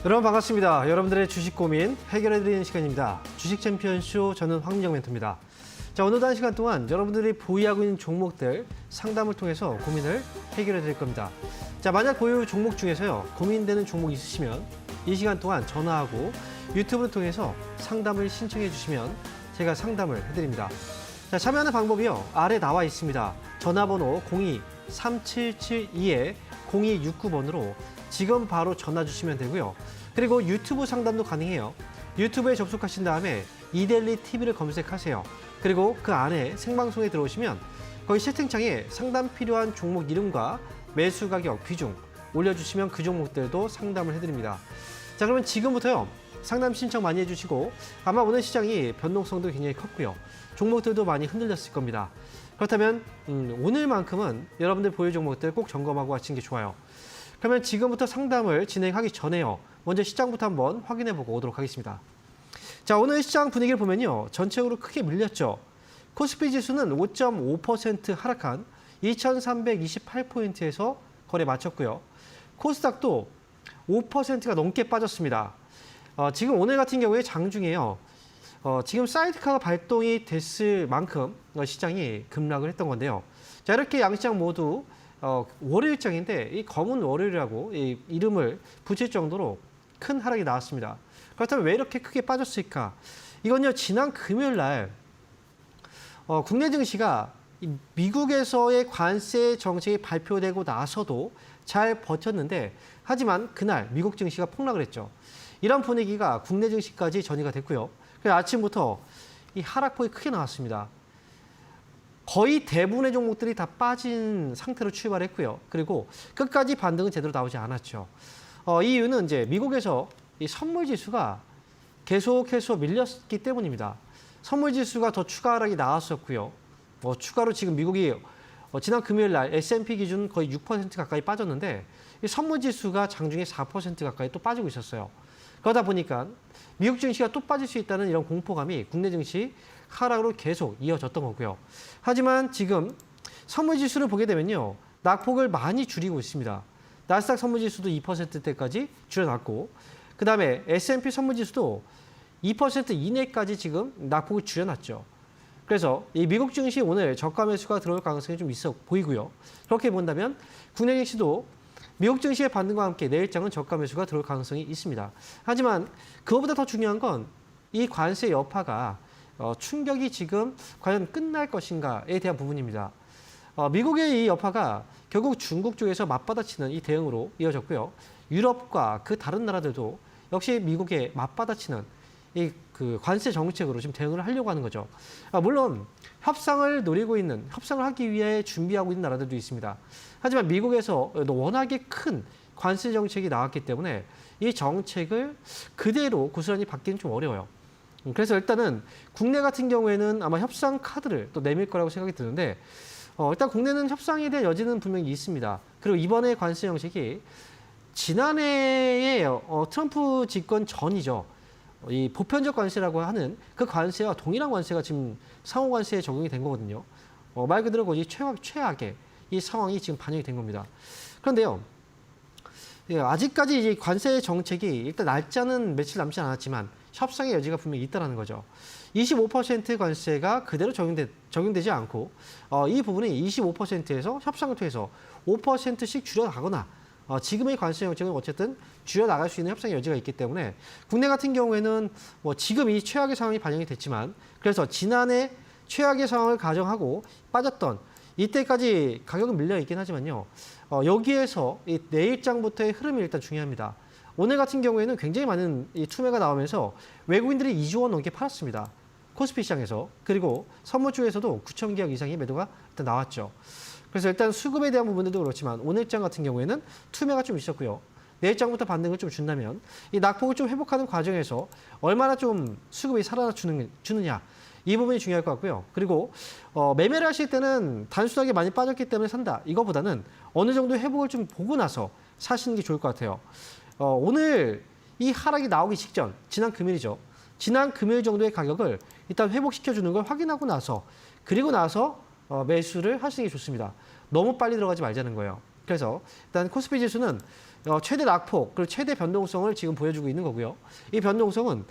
여러분 반갑습니다. 여러분들의 주식 고민 해결해드리는 시간입니다. 주식 챔피언쇼 저는 황민정 멘토입니다. 자, 오늘도 한 시간 동안 여러분들이 보유하고 있는 종목들 상담을 통해서 고민을 해결해 드릴 겁니다. 자, 만약 보유 종목 중에서요 고민되는 종목 있으시면 이 시간 동안 전화하고 유튜브를 통해서 상담을 신청해 주시면 제가 상담을 해드립니다. 자, 참여하는 방법이요 아래 나와 있습니다. 전화번호 02-3772-0269번으로 지금 바로 전화 주시면 되고요. 그리고 유튜브 상담도 가능해요. 유튜브에 접속하신 다음에 이데일리 TV를 검색하세요. 그리고 그 안에 생방송에 들어오시면 거기 채팅창에 상담 필요한 종목 이름과 매수 가격, 비중 올려주시면 그 종목들도 상담을 해드립니다. 자, 그러면 지금부터요 상담 신청 많이 해주시고 아마 오늘 시장이 변동성도 굉장히 컸고요. 종목들도 많이 흔들렸을 겁니다. 그렇다면 오늘만큼은 여러분들 보유 종목들 꼭 점검하고 하시는 게 좋아요. 그러면 지금부터 상담을 진행하기 전에요. 먼저 시장부터 한번 확인해보고 오도록 하겠습니다. 자, 오늘 시장 분위기를 보면요. 전체적으로 크게 밀렸죠. 코스피 지수는 5.5% 하락한 2328포인트에서 거래 마쳤고요. 코스닥도 5%가 넘게 빠졌습니다. 지금 오늘 같은 경우에 장중에요. 지금 사이드카가 발동이 됐을 만큼 시장이 급락을 했던 건데요. 자, 이렇게 양시장 모두 월요일장인데 이 검은 월요일이라고 이 이름을 붙일 정도로 큰 하락이 나왔습니다. 그렇다면 왜 이렇게 크게 빠졌을까? 이건요, 지난 금요일 날 국내 증시가 미국에서의 관세 정책이 발표되고 나서도 잘 버텼는데 하지만 그날 미국 증시가 폭락을 했죠. 이런 분위기가 국내 증시까지 전이가 됐고요. 그래서 아침부터 이 하락폭이 크게 나왔습니다. 거의 대부분의 종목들이 다 빠진 상태로 출발했고요. 그리고 끝까지 반등은 제대로 나오지 않았죠. 이 이유는 이제 미국에서 이 선물 지수가 계속해서 밀렸기 때문입니다. 선물 지수가 더 추가 하락이 나왔었고요. 추가로 지금 미국이 지난 금요일 날 S&P 기준 거의 6% 가까이 빠졌는데 이 선물 지수가 장중에 4% 가까이 또 빠지고 있었어요. 그러다 보니까 미국 증시가 또 빠질 수 있다는 이런 공포감이 국내 증시 하락으로 계속 이어졌던 거고요. 하지만 지금 선물지수를 보게 되면요. 낙폭을 많이 줄이고 있습니다. 나스닥 선물지수도 2%대까지 줄여놨고 그다음에 S&P 선물지수도 2% 이내까지 지금 낙폭을 줄여놨죠. 그래서 이 미국 증시 오늘 저가 매수가 들어올 가능성이 좀 있어 보이고요. 그렇게 본다면 국내 증시도 미국 증시의 반등과 함께 내일장은 저가 매수가 들어올 가능성이 있습니다. 하지만 그거보다 더 중요한 건 이 관세 여파가 충격이 지금 과연 끝날 것인가에 대한 부분입니다. 미국의 이 여파가 결국 중국 쪽에서 맞받아치는 이 대응으로 이어졌고요. 유럽과 그 다른 나라들도 역시 미국에 맞받아치는 이 그 관세 정책으로 지금 대응을 하려고 하는 거죠. 물론 협상을 노리고 있는, 협상을 하기 위해 준비하고 있는 나라들도 있습니다. 하지만 미국에서 워낙에 큰 관세 정책이 나왔기 때문에 이 정책을 그대로 고스란히 받기는 좀 어려워요. 그래서 일단은 국내 같은 경우에는 아마 협상 카드를 또 내밀 거라고 생각이 드는데 일단 국내는 협상에 대한 여지는 분명히 있습니다. 그리고 이번에 관세 정책이 지난해에 트럼프 집권 전이죠. 이 보편적 관세라고 하는 그 관세와 동일한 관세가 지금 상호 관세에 적용이 된 거거든요. 말 그대로 거의 최악의 이 상황이 지금 반영이 된 겁니다. 그런데요. 아직까지 이 관세 정책이 일단 날짜는 며칠 남지 않았지만 협상의 여지가 분명히 있다는 거죠. 25% 관세가 그대로 적용되지 않고 이 부분이 25%에서 협상을 통해서 5%씩 줄여나가거나 지금의 관세 정책은 어쨌든 줄여나갈 수 있는 협상의 여지가 있기 때문에 국내 같은 경우에는 지금 이 최악의 상황이 반영이 됐지만 그래서 지난해 최악의 상황을 가정하고 빠졌던 이때까지 가격은 밀려 있긴 하지만요. 여기에서 이 내일장부터의 흐름이 일단 중요합니다. 오늘 같은 경우에는 굉장히 많은 이 투매가 나오면서 외국인들이 2조 원 넘게 팔았습니다. 코스피 시장에서. 그리고 선물 쪽에서도 9천 개억 이상의 매도가 일단 나왔죠. 그래서 일단 수급에 대한 부분들도 그렇지만 오늘장 같은 경우에는 투매가 좀 있었고요. 내일장부터 반등을 좀 준다면 이 낙폭을 좀 회복하는 과정에서 얼마나 좀 수급이 살아주느냐 이 부분이 중요할 것 같고요. 그리고 매매를 하실 때는 단순하게 많이 빠졌기 때문에 산다. 이거보다는 어느 정도 회복을 좀 보고 나서 사시는 게 좋을 것 같아요. 오늘 이 하락이 나오기 직전, 지난 금요일이죠. 지난 금요일 정도의 가격을 일단 회복시켜주는 걸 확인하고 나서 그리고 나서 매수를 하시는 게 좋습니다. 너무 빨리 들어가지 말자는 거예요. 그래서 일단 코스피 지수는 최대 낙폭 그리고 최대 변동성을 지금 보여주고 있는 거고요. 이 변동성은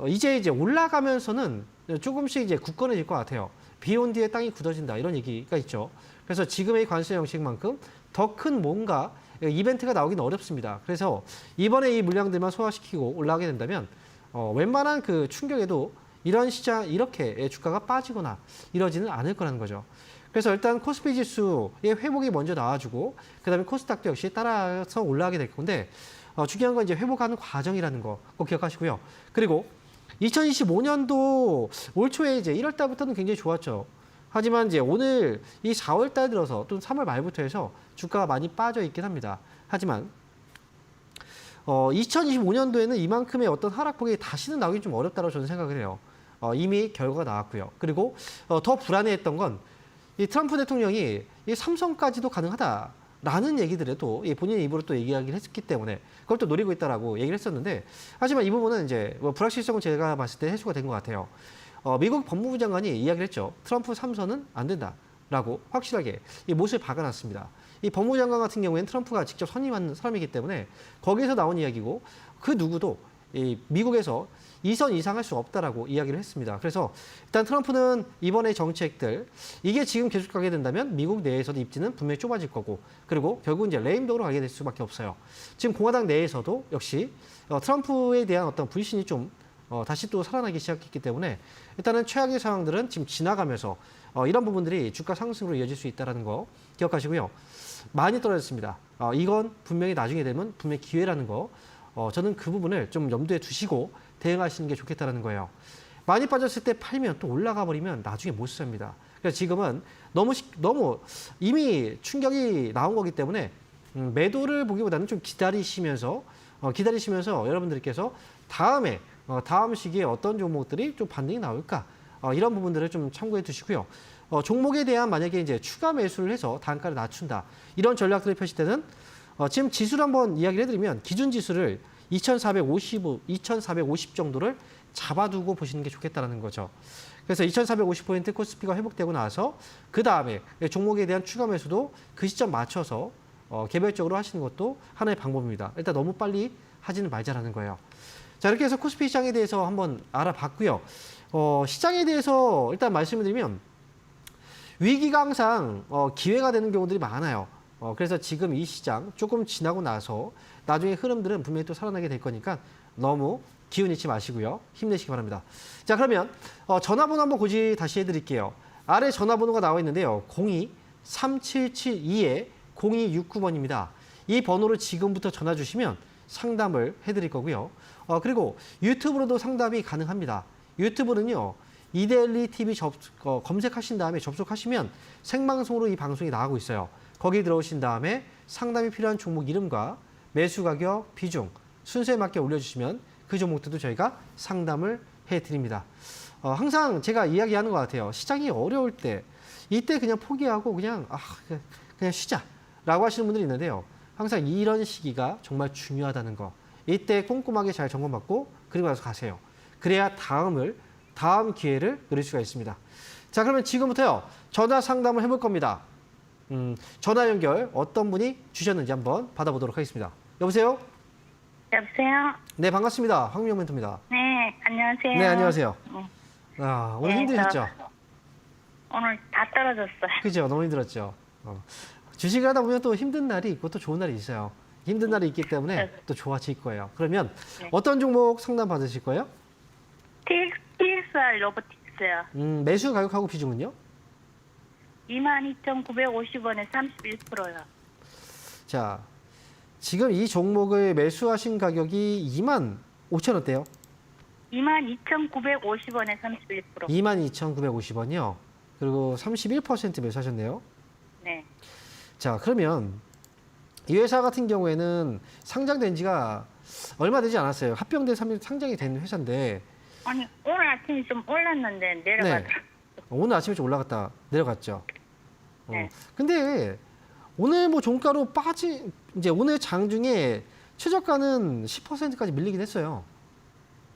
이제 올라가면서는 조금씩 이제 굳건해질 것 같아요. 비 온 뒤에 땅이 굳어진다 이런 얘기가 있죠. 그래서 지금의 관세 형식만큼 더 큰 뭔가 이벤트가 나오기는 어렵습니다. 그래서 이번에 이 물량들만 소화시키고 올라가게 된다면 웬만한 그 충격에도 이런 시장 이렇게 주가가 빠지거나 이러지는 않을 거라는 거죠. 그래서 일단 코스피 지수의 회복이 먼저 나와주고 그다음에 코스닥도 역시 따라서 올라가게 될 건데 중요한 건 이제 회복하는 과정이라는 거 꼭 기억하시고요. 그리고 2025년도 올 초에 이제 1월 달부터는 굉장히 좋았죠. 하지만 이제 오늘 이 4월 달 들어서 또 3월 말부터 해서 주가가 많이 빠져 있긴 합니다. 하지만 2025년도에는 이만큼의 어떤 하락폭이 다시는 나오기 좀 어렵다고 저는 생각을 해요. 이미 결과가 나왔고요. 그리고 더 불안해했던 건 이 트럼프 대통령이 이 삼성까지도 가능하다라는 얘기들에도 본인 입으로 또 얘기하기를 했기 때문에 그걸 또 노리고 있다라고 얘기를 했었는데 하지만 이 부분은 이제 불확실성은 제가 봤을 때 해소가 된 것 같아요. 미국 법무부 장관이 이야기를 했죠. 트럼프 3선은 안 된다라고 확실하게 이 못을 박아놨습니다. 이 법무부 장관 같은 경우에는 트럼프가 직접 선임한 사람이기 때문에 거기에서 나온 이야기고 그 누구도 이 미국에서 2선 이상 할 수 없다라고 이야기를 했습니다. 그래서 일단 트럼프는 이번에 정책들 이게 지금 계속 가게 된다면 미국 내에서도 입지는 분명히 좁아질 거고 그리고 결국 이제 레임덕으로 가게 될 수밖에 없어요. 지금 공화당 내에서도 역시 트럼프에 대한 어떤 불신이 좀 다시 또 살아나기 시작했기 때문에 일단은 최악의 상황들은 지금 지나가면서 이런 부분들이 주가 상승으로 이어질 수 있다는 거 기억하시고요. 많이 떨어졌습니다. 이건 분명히 나중에 되면 분명히 기회라는 거 저는 그 부분을 좀 염두에 두시고 대응하시는 게 좋겠다는 거예요. 많이 빠졌을 때 팔면 또 올라가 버리면 나중에 못 삽니다. 그래서 지금은 너무 이미 충격이 나온 거기 때문에 매도를 보기보다는 좀 기다리시면서 여러분들께서 다음 시기에 어떤 종목들이 좀 반등이 나올까 이런 부분들을 좀 참고해 두시고요. 종목에 대한 만약에 이제 추가 매수를 해서 단가를 낮춘다 이런 전략들이 펼칠 때는 지금 지수를 한번 이야기를 해드리면 기준 지수를 2,450 정도를 잡아두고 보시는 게 좋겠다는 거죠. 그래서 2,450포인트 코스피가 회복되고 나서 그 다음에 종목에 대한 추가 매수도 그 시점 맞춰서 개별적으로 하시는 것도 하나의 방법입니다. 일단 너무 빨리 하지는 말자라는 거예요. 자, 이렇게 해서 코스피 시장에 대해서 한번 알아봤고요. 시장에 대해서 일단 말씀을 드리면 위기가 항상 기회가 되는 경우들이 많아요. 그래서 지금 이 시장 조금 지나고 나서 나중에 흐름들은 분명히 또 살아나게 될 거니까 너무 기운 잃지 마시고요. 힘내시기 바랍니다. 자, 그러면 전화번호 한번 고지 다시 해드릴게요. 아래 전화번호가 나와 있는데요. 02-3772-0269번입니다. 이 번호로 지금부터 전화 주시면 상담을 해드릴 거고요. 그리고 유튜브로도 상담이 가능합니다. 유튜브는요. 이데일리 TV 검색하신 다음에 접속하시면 생방송으로 이 방송이 나가고 있어요. 거기 들어오신 다음에 상담이 필요한 종목 이름과 매수 가격, 비중, 순서에 맞게 올려주시면 그 종목들도 저희가 상담을 해드립니다. 항상 제가 이야기하는 것 같아요. 시장이 어려울 때 이때 그냥 포기하고 그냥 쉬자라고 하시는 분들이 있는데요. 항상 이런 시기가 정말 중요하다는 거. 이때 꼼꼼하게 잘 점검받고 그리고 나서 가세요. 그래야 다음 기회를 누릴 수가 있습니다. 자, 그러면 지금부터요. 전화 상담을 해볼 겁니다. 전화 연결 어떤 분이 주셨는지 한번 받아보도록 하겠습니다. 여보세요? 여보세요? 네, 반갑습니다. 황미영 멘토입니다. 네, 안녕하세요. 네, 안녕하세요. 네. 오늘 힘드셨죠? 오늘 다 떨어졌어요. 그죠? 너무 힘들었죠? 주식을 하다 보면 또 힘든 날이 있고 또 좋은 날이 있어요. 힘든 날이 있기 때문에 또 좋아질 거예요. 그러면 어떤 종목 상담 받으실 거예요? TXR 로보틱스요. 매수 가격하고 비중은요? 22,950원에 31%요. 자, 지금 이 종목을 매수하신 가격이 25,000원대요? 22,950원에 31%. 22,950원이요. 그리고 31% 매수하셨네요. 네. 자, 그러면 이 회사 같은 경우에는 상장된 지가 얼마 되지 않았어요. 합병된 상장이 된 회사인데. 아니, 오늘 아침에 좀 올랐는데 내려가더라고요. 네. 오늘 아침에 좀 올라갔다 내려갔죠. 네. 근데 오늘 뭐 종가로 이제 오늘 장중에 최저가는 10%까지 밀리긴 했어요.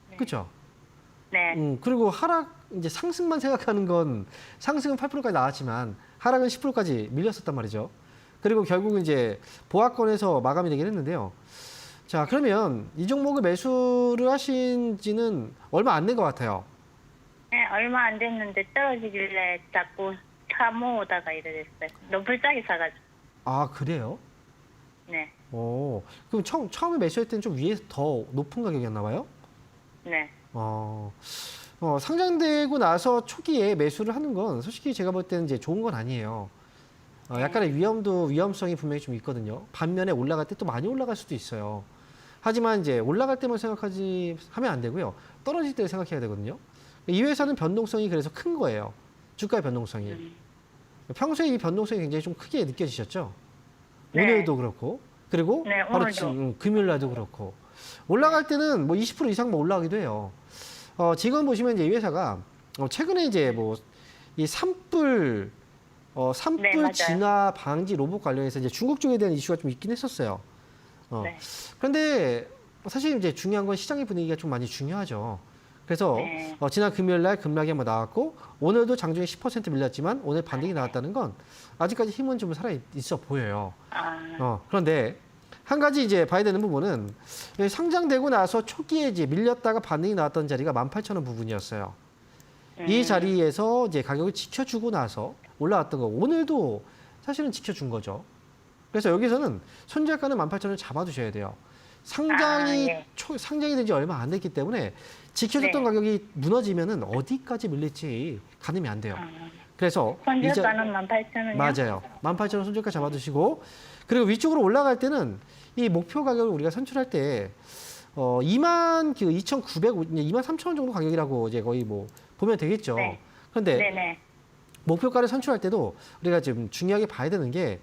네. 그렇죠? 네. 그리고 이제 상승만 생각하는 건 상승은 8%까지 나왔지만 하락은 10%까지 밀렸었단 말이죠. 그리고 결국은 이제 보합권에서 마감이 되긴 했는데요. 자, 그러면 이 종목을 매수를 하신 지는 얼마 안 된 것 같아요. 네, 얼마 안 됐는데 떨어지길래 자꾸 차 모으다가 이래 됐어요. 너무 불싸게 사가지고. 아, 그래요? 네, 그럼 처음에 매수할 때는 좀 위에 더 높은 가격이었나 봐요? 네, 상장되고 나서 초기에 매수를 하는 건 솔직히 제가 볼 때는 이제 좋은 건 아니에요. 약간의 위험성이 분명히 좀 있거든요. 반면에 올라갈 때 또 많이 올라갈 수도 있어요. 하지만 이제 올라갈 때만 하면 안 되고요. 떨어질 때 생각해야 되거든요. 이 회사는 변동성이 그래서 큰 거예요. 주가의 변동성이. 평소에 이 변동성이 굉장히 좀 크게 느껴지셨죠? 네. 오늘도 그렇고, 그리고 네, 바로 오늘도. 지금 금요일 날도 그렇고. 올라갈 때는 뭐 20% 이상 뭐 올라가기도 해요. 지금 보시면 이제 이 회사가 최근에 이제 뭐 이 산불 네, 맞아요. 진화 방지 로봇 관련해서 이제 중국 쪽에 대한 이슈가 좀 있긴 했었어요. 네. 그런데 사실 이제 중요한 건 시장의 분위기가 좀 많이 중요하죠. 그래서 네. 지난 금요일 날 급락이 한번 나왔고 오늘도 장중에 10% 밀렸지만 오늘 반등이 나왔다는 건 아직까지 힘은 좀 살아 있어 보여요. 그런데 한 가지 이제 봐야 되는 부분은 상장되고 나서 초기에 이제 밀렸다가 반등이 나왔던 자리가 18,000원 부분이었어요. 이 자리에서 이제 가격을 지켜주고 나서 올라왔던 거 오늘도 사실은 지켜준 거죠. 그래서 여기서는 손절가는 18,000원 잡아두셔야 돼요. 상장이 예. 상장이 된 지 얼마 안 됐기 때문에 지켜줬던 네. 가격이 무너지면은 어디까지 밀릴지 가늠이 안 돼요. 그래서 손절가는 18,000원이요? 맞아요. 18,000원 손절가 잡아두시고 그리고 위쪽으로 올라갈 때는 이 목표 가격을 우리가 선출할 때 23,000원 정도 가격이라고 이제 거의 뭐 보면 되겠죠. 네. 그런데 네네. 목표가를 선출할 때도 우리가 지금 중요하게 봐야 되는 게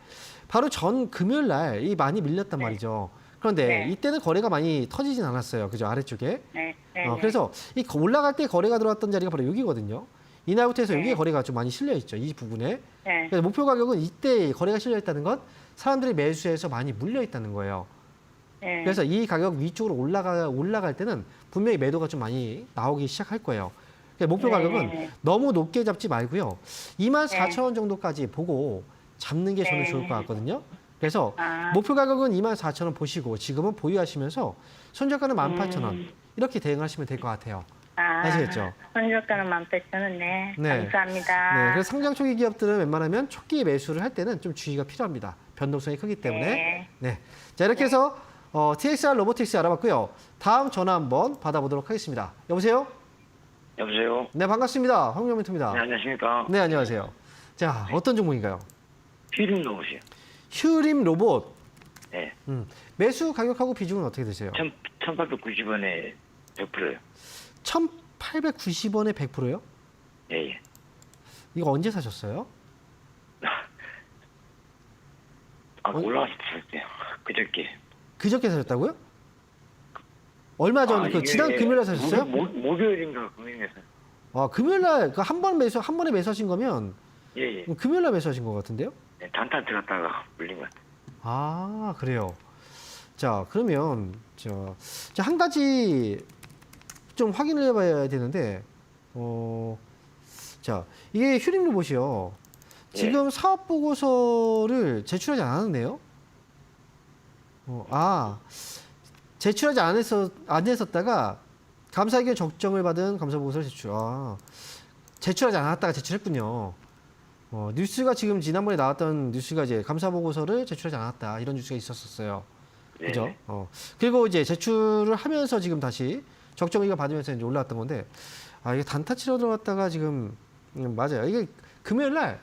바로 전 금요일 날 이 많이 밀렸단 말이죠. 그런데 네. 이때는 거래가 많이 터지진 않았어요. 그죠? 아래쪽에. 네. 네. 그래서 이 올라갈 때 거래가 들어왔던 자리가 바로 여기거든요. 이날부터 해서 여기에 거래가 좀 많이 실려 있죠. 이 부분에. 네. 그래서 목표 가격은 이때 거래가 실려 있다는 건 사람들이 매수해서 많이 물려 있다는 거예요. 네. 그래서 이 가격 위쪽으로 올라갈 때는 분명히 매도가 좀 많이 나오기 시작할 거예요. 그러니까 목표 가격은 네. 너무 높게 잡지 말고요. 24,000원 정도까지 보고 잡는 게 저는 네. 좋을 것 같거든요. 그래서 목표 가격은 24,000원 보시고 지금은 보유하시면서 손절가는 18,000원 이렇게 대응하시면 될 것 같아요. 아시겠죠? 손절가는 18,000원. 네. 네. 감사합니다. 네, 그래서 상장 초기 기업들은 웬만하면 초기 매수를 할 때는 좀 주의가 필요합니다. 변동성이 크기 때문에. 네. 네. 자, 이렇게 해서 TXR 로보틱스 알아봤고요. 다음 전화 한번 받아보도록 하겠습니다. 여보세요? 여보세요? 네, 반갑습니다. 황명민입니다. 네, 안녕하십니까? 네, 안녕하세요. 자, 어떤 종목인가요? 휘림 로봇이요. 휴림 로봇. 네. 매수 가격하고 비중은 어떻게 되세요? 1890원에 100%요. 1,890원에 100%요? 예, 예. 이거 언제 사셨어요? 올라왔을 때 샀어요. 그저께. 그저께 사셨다고요? 얼마 전, 이게 지난 금요일에 사셨어요? 목요일인가 금요일에 샀어요. 금요일날 한 번에 매수하신 거면 예, 예. 금요일날 매수하신 것 같은데요? 네, 단타 들어갔다가 물린 것 같아요. 아, 그래요. 자, 그러면 한 가지 좀 확인을 해봐야 되는데, 자, 이게 휴림 로봇이요. 지금 사업 보고서를 제출하지 않았네요. 제출하지 안 했었다가 감사 의견 적정을 받은 감사 보고서를 제출하지 않았다가 제출했군요. 뉴스가 지금 지난번에 나왔던 뉴스가 이제 감사 보고서를 제출하지 않았다 이런 뉴스가 있었어요. 네. 그죠? 그리고 이제 제출을 하면서 지금 다시 적정 의견 받으면서 이제 올라왔던 건데, 이게 단타 치러 들어갔다가 지금 맞아요. 이게 금요일 날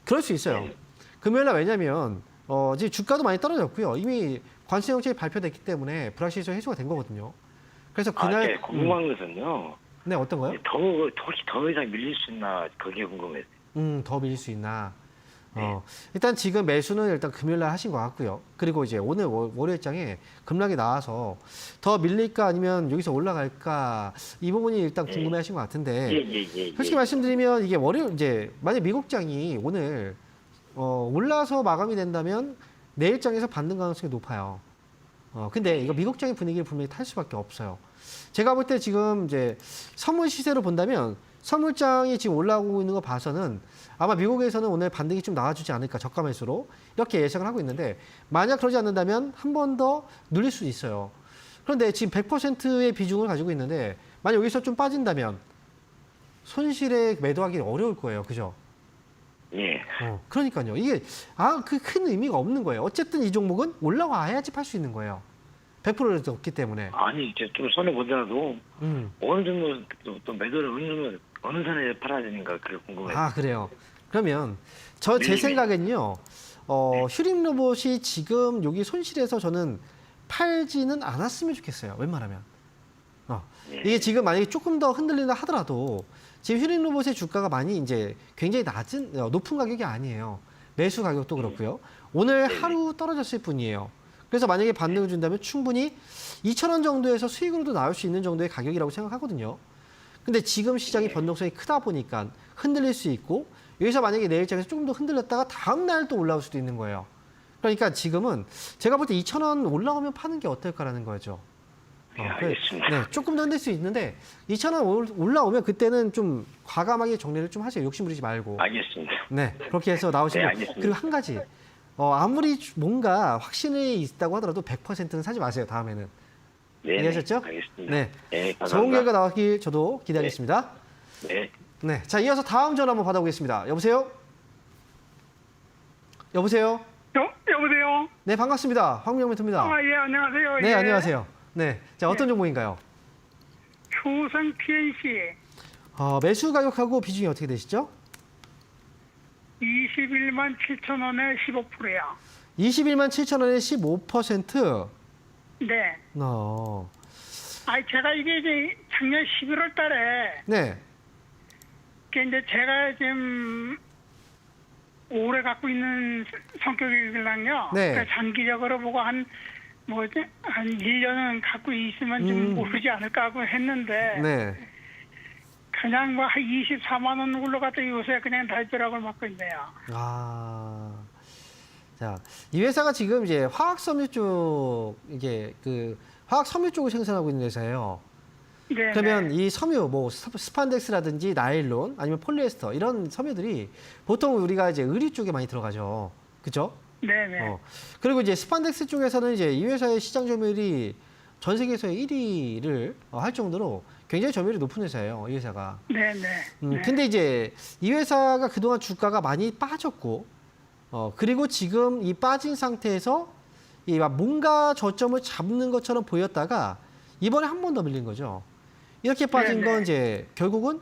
그럴 수 있어요. 네. 금요일 날 왜냐면 이제 주가도 많이 떨어졌고요. 이미 관세 정책이 발표됐기 때문에 불확실성 해소가 된 거거든요. 그래서 그날 네, 궁금한 것은요. 네, 어떤 거요? 혹시 더 이상 밀릴 수 있나 그게 궁금해요. 더 밀릴 수 있나? 일단 지금 매수는 일단 금요일 날 하신 것 같고요. 그리고 이제 오늘 월요일장에 급락이 나와서 더 밀릴까 아니면 여기서 올라갈까 이 부분이 일단 궁금해 하신 것 같은데. 예. 솔직히 말씀드리면 이게 월요일 이제 만약 미국장이 오늘 올라서 마감이 된다면 내일장에서 받는 가능성이 높아요. 근데 이거 미국장의 분위기를 분명히 탈 수밖에 없어요. 제가 볼 때 지금 이제 선물 시세로 본다면 선물장이 지금 올라오고 있는 거 봐서는 아마 미국에서는 오늘 반등이 좀 나와주지 않을까, 저가 매수로 이렇게 예상을 하고 있는데, 만약 그러지 않는다면 한 번 더 눌릴 수 있어요. 그런데 지금 100%의 비중을 가지고 있는데 만약 여기서 좀 빠진다면 손실에 매도하기 어려울 거예요. 그죠? 예. 그러니까요. 이게 그 큰 의미가 없는 거예요. 어쨌든 이 종목은 올라와야지 팔 수 있는 거예요. 100%도 없기 때문에. 아니 이제 좀 손해 보더라도 어느 정도 또 매도를 어느 선에 팔아야 되는가 그게 궁금해요. 아, 그래요. 그러면 제 생각엔요. 휴림 로봇이 지금 여기 손실에서 저는 팔지는 않았으면 좋겠어요. 웬만하면. 이게 지금 만약에 조금 더 흔들린다 하더라도 지금 휴림 로봇의 주가가 많이 이제 굉장히 높은 가격이 아니에요. 매수 가격도 그렇고요. 오늘 하루 떨어졌을 뿐이에요. 그래서 만약에 반등을 준다면 충분히 2,000원 정도에서 수익으로도 나올 수 있는 정도의 가격이라고 생각하거든요. 근데 지금 시장이 변동성이 크다 보니까 흔들릴 수 있고, 여기서 만약에 내일장에서 조금 더 흔들렸다가 다음 날 또 올라올 수도 있는 거예요. 그러니까 지금은 제가 볼 때 2,000원 올라오면 파는 게 어떨까라는 거죠. 예, 알겠습니다. 네, 조금 더 흔들 수 있는데 2,000원 올라오면 그때는 좀 과감하게 정리를 좀 하세요. 욕심 부리지 말고. 알겠습니다. 네, 그렇게 해서 나오시고. 네, 알겠습니다. 그리고 한 가지, 아무리 뭔가 확신이 있다고 하더라도 100%는 사지 마세요. 다음에는. 네, 이해하셨죠? 알겠습니다. 네. 네, 감사합니다. 좋은 결과 나오길 저도 기대하겠습니다. 네. 네. 자, 이어서 다음 전화 한번 받아보겠습니다. 여보세요? 여보세요? 여보세요? 네, 반갑습니다. 황민영 멘토입니다. 예, 안녕하세요. 네, 예. 안녕하세요. 네. 자, 어떤 종목인가요? 효성 PNC 매수 가격하고 비중이 어떻게 되시죠? 21만 7천 원에 15%야. 21만 7천 원에 15%. 네. 제가 이게 이제 작년 11월 달에, 네. 이제 제가 지금 오래 갖고 있는 성격이길랑요. 네. 그러니까 장기적으로 보고 한 1년은 갖고 있으면 좀 오르지 않을까 하고 했는데, 네. 그냥 한 24만 원 올라갔다 요새 그냥 달벼락을 맞고 있네요. 자, 이 회사가 지금 이제 화학 섬유 쪽, 이게 화학 섬유 쪽을 생산하고 있는 회사예요. 네. 그러면 이 섬유, 뭐 스판덱스라든지 나일론, 아니면 폴리에스터 이런 섬유들이 보통 우리가 이제 의류 쪽에 많이 들어가죠. 그죠? 네네. 그리고 이제 스판덱스 쪽에서는 이제 이 회사의 시장 점유율이 전 세계에서의 1위를 할 정도로 굉장히 점유율이 높은 회사예요. 이 회사가. 네네. 근데 이제 이 회사가 그동안 주가가 많이 빠졌고, 그리고 지금 이 빠진 상태에서 뭔가 저점을 잡는 것처럼 보였다가 이번에 한 번 더 밀린 거죠. 이렇게 빠진 건 이제 결국은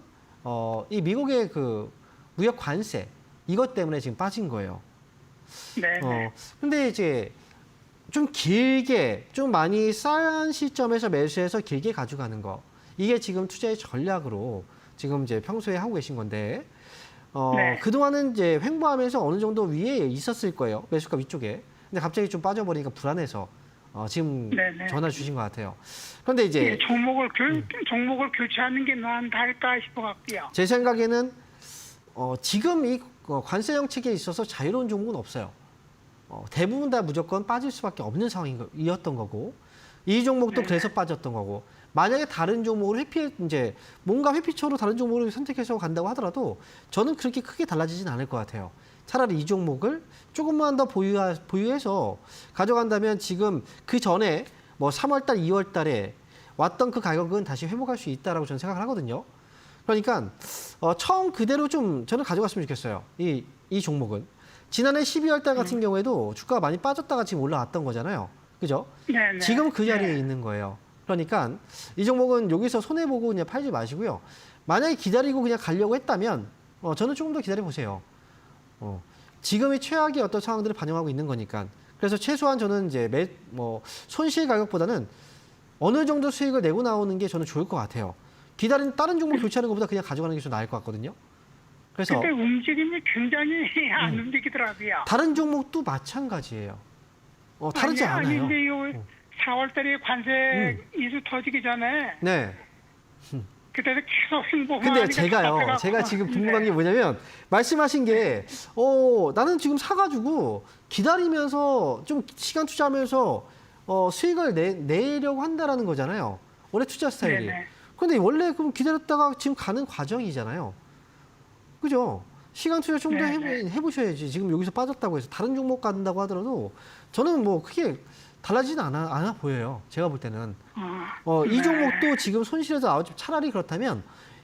이 미국의 그 무역 관세 이것 때문에 지금 빠진 거예요. 네. 근데 이제 좀 길게 좀 많이 싼 시점에서 매수해서 길게 가져가는 거, 이게 지금 투자의 전략으로 지금 이제 평소에 하고 계신 건데, 네. 그동안은 이제 횡보하면서 어느 정도 위에 있었을 거예요. 매수가 위쪽에. 근데 갑자기 좀 빠져버리니까 불안해서 지금 네네. 전화 주신 것 같아요. 그런데 이제 종목을 교체하는 게 나을까 싶어 갖고요. 제 생각에는 지금 이 관세 정책에 있어서 자유로운 종목은 없어요. 대부분 다 무조건 빠질 수밖에 없는 상황이었던 거고, 이 종목도 그래서 빠졌던 거고, 만약에 다른 종목을 뭔가 회피처로 다른 종목을 선택해서 간다고 하더라도 저는 그렇게 크게 달라지진 않을 것 같아요. 차라리 이 종목을 조금만 더 보유해서 가져간다면 지금 그 전에 뭐 3월달, 2월달에 왔던 그 가격은 다시 회복할 수 있다라고 저는 생각을 하거든요. 그러니까 처음 그대로 좀 저는 가져갔으면 좋겠어요. 이 종목은 지난해 12월달 같은 경우에도 주가가 많이 빠졌다가 지금 올라왔던 거잖아요. 그죠? 네네. 지금 그 자리에 있는 거예요. 그러니까 이 종목은 여기서 손해보고 그냥 팔지 마시고요. 만약에 기다리고 그냥 가려고 했다면 저는 조금 더 기다려보세요. 지금이 최악의 어떤 상황들을 반영하고 있는 거니까. 그래서 최소한 저는 이제 손실 가격보다는 어느 정도 수익을 내고 나오는 게 저는 좋을 것 같아요. 다른 종목 교체하는 것보다 그냥 가져가는 게 좀 나을 것 같거든요. 그래서 근데 움직임이 굉장히 안 움직이더라고요. 다른 종목도 마찬가지예요. 다르지 않아요. 아니, 근데 4월달에 관세 이슈 터지기 전에 네. 그때도 계속 횡보만 근데 하니까 제가 지금 궁금한 게 뭐냐면, 말씀하신 게, 나는 지금 사가지고 기다리면서 좀 시간 투자하면서 수익을 내려고 한다라는 거잖아요. 원래 투자 스타일이. 네네. 근데 원래 그럼 기다렸다가 지금 가는 과정이잖아요. 그죠? 시간 투자 좀 더 해보셔야지. 지금 여기서 빠졌다고 해서 다른 종목 간다고 하더라도 저는 뭐 크게 달라지진 않아 보여요. 제가 볼 때는. 이 종목도 지금 손실해서 나오지. 차라리 그렇다면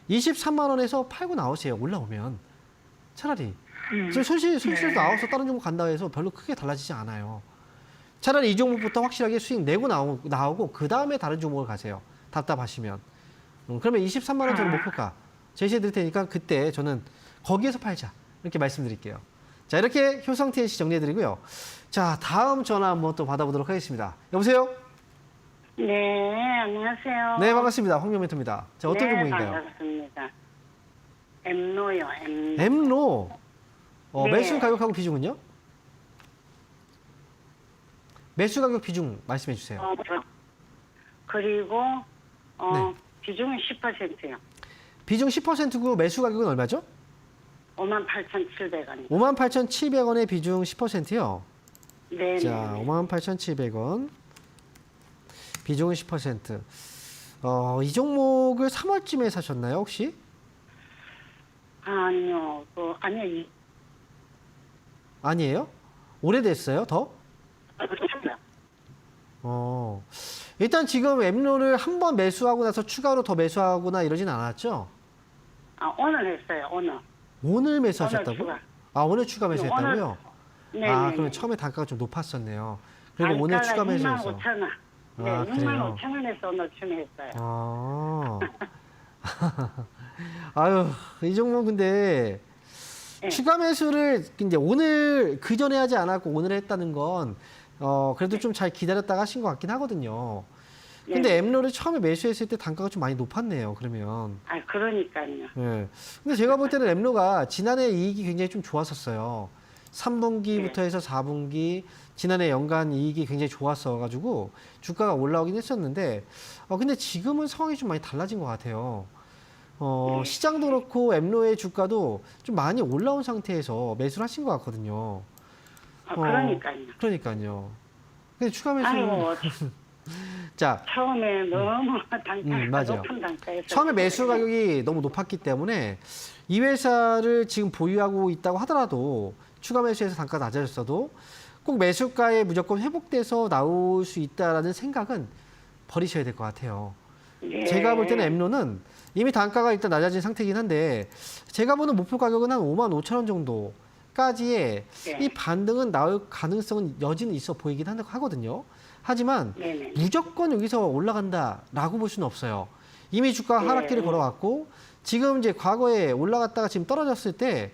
23만 원에서 팔고 나오세요. 올라오면. 차라리. 지금 손실해서 나와서 다른 종목 간다고 해서 별로 크게 달라지지 않아요. 차라리 이 종목부터 확실하게 수익 내고 나오고 그 다음에 다른 종목을 가세요. 답답하시면. 그러면 23만 원 저는 목표가 제시해 드릴 테니까 그때 저는 거기에서 팔자. 이렇게 말씀드릴게요. 자, 이렇게 효성 TNC 정리해 드리고요. 자, 다음 전화 한번 또 받아보도록 하겠습니다. 여보세요? 네, 안녕하세요. 네, 반갑습니다. 황명 멘토입니다. 자, 어떤 네, 종목인가요? 반갑습니다. 엠노요, 엠노. 엠로. 네. 매수 가격하고 비중은요? 매수 가격 비중 말씀해 주세요. 그리고 네. 비중은 10%요. 비중 10%고 매수 가격은 얼마죠? 58,700원. 58,700원의 비중 10%요. 네, 자, 네. 58,700원. 비중은 10%. 이 종목을 3월쯤에 사셨나요, 혹시? 아니요, 아니요, 아니에요? 오래됐어요, 더? 그렇습니다. 일단 지금 엠로를 한 번 매수하고 나서 추가로 더 매수하거나 이러진 않았죠? 오늘 했어요, 오늘. 오늘 매수하셨다고? 오늘 추가. 오늘 추가 매수했다고요? 네, 그럼 처음에 단가가 좀 높았었네요. 그리고 오늘 추가 매수해서. 65,000원. 네, 아, 그래요? 65,000원에서 오늘 추매했어요. 아유, 이 종목 근데 네. 추가 매수를 이제 오늘 그 전에 하지 않았고 오늘 했다는 건 그래도 좀 잘 기다렸다가 하신 것 같긴 하거든요. 근데 네. 엠로를 처음에 매수했을 때 단가가 좀 많이 높았네요. 그러면. 그러니까요. 예. 근데 제가 볼 때는 엠로가 지난해 이익이 굉장히 좀 좋았었어요. 3분기부터 해서 4분기 지난해 연간 이익이 굉장히 좋았어가지고 주가가 올라오긴 했었는데 근데 지금은 상황이 좀 많이 달라진 것 같아요. 시장도 그렇고 엠로의 주가도 좀 많이 올라온 상태에서 매수를 하신 것 같거든요. 그러니까요. 그러니까요. 근데 추가 매수 아이고, 자, 처음에 너무 단가가 맞아요. 높은 단가에서 처음에 매수 가격이 너무 높았기 때문에 이 회사를 지금 보유하고 있다고 하더라도 추가 매수해서 단가가 낮아졌어도 꼭 매수가에 무조건 회복돼서 나올 수 있다라는 생각은 버리셔야 될 것 같아요. 예. 제가 볼 때는 엠로는 이미 단가가 일단 낮아진 상태이긴 한데 제가 보는 목표 가격은 한 55,000원 정도까지의 예. 이 반등은 나올 가능성은 여지는 있어 보이긴 하거든요. 하지만 네네. 무조건 여기서 올라간다라고 볼 수는 없어요. 이미 주가가 하락기를 걸어왔고 지금 이제 과거에 올라갔다가 지금 떨어졌을 때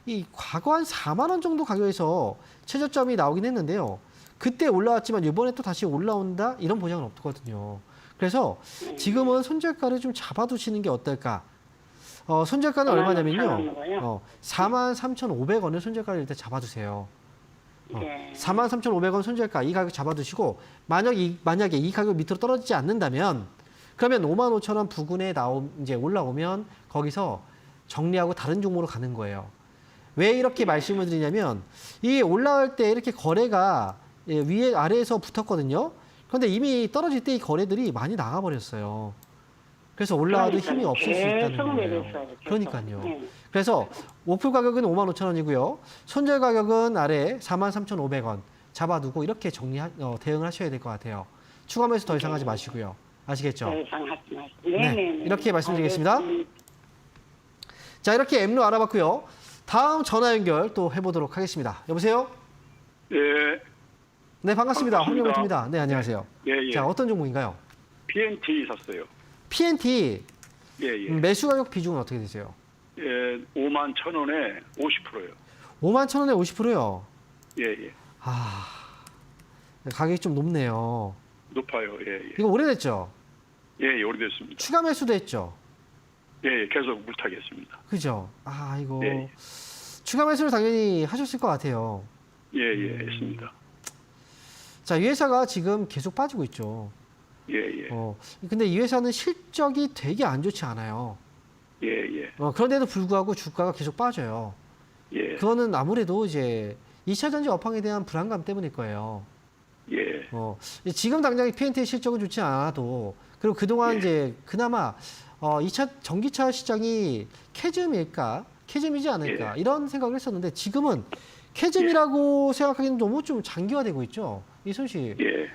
이 과거 한 4만 원 정도 가격에서 최저점이 나오긴 했는데요. 그때 올라왔지만 이번에 또 다시 올라온다 이런 보장은 없거든요. 그래서 지금은 손절가를 좀 잡아두시는 게 어떨까? 손절가는 얼마냐면요. 43,500원을 손절가를 일단 잡아두세요. 예. 43,500원 손절가 이 가격 잡아두시고 만약에 이 가격 밑으로 떨어지지 않는다면 그러면 55,000원 부근에 이제 올라오면 거기서 정리하고 다른 종목으로 가는 거예요. 왜 이렇게 말씀을 드리냐면 이 올라올 때 이렇게 거래가 위에 아래에서 붙었거든요. 그런데 이미 떨어질 때 이 거래들이 많이 나가버렸어요. 그래서 올라와도 힘이 없을 수 있다는 거예요. 그러니까요. 네. 그래서 목표 가격은 55,000원이고요. 손절 가격은 아래 43,500원 잡아두고 이렇게 대응을 하셔야 될 것 같아요. 추가 매수 더 이상 하지 마시고요. 아시겠죠? 더 이상 하지 마시고. 네, 네네. 이렇게 말씀드리겠습니다. 자, 이렇게 엠로 알아봤고요. 다음 전화 연결 또 해보도록 하겠습니다. 여보세요? 예, 네, 반갑습니다. 반갑습니다. 황명호입니다. 네, 안녕하세요. 예. 자, 어떤 종목인가요? PNT 샀어요. PNT 예. 매수 가격 비중은 어떻게 되세요? 예, 51,000원에 50%요. 51,000원에 50%요. 예. 가격이 좀 높네요. 높아요. 예. 이거 오래됐죠? 예, 오래됐습니다. 추가 매수도 했죠? 예, 계속 물타겠습니다. 그죠? 이거 네. 추가 매수를 당연히 하셨을 것 같아요. 예, 했습니다. 자, 이 회사가 지금 계속 빠지고 있죠. 예. 근데 이 회사는 실적이 되게 안 좋지 않아요. 예. 그런데도 불구하고 주가가 계속 빠져요. 예. 그거는 아무래도 이제 2차 전지 업황에 대한 불안감 때문일 거예요. 예. 지금 당장 PNT의 실적은 좋지 않아도 그리고 그동안 이제 그나마 2차 전기차 시장이 캐즘이지 않을까 이런 생각을 했었는데 지금은 캐즘이라고 생각하기는 너무 좀 장기화되고 있죠. 이 손실이. 예.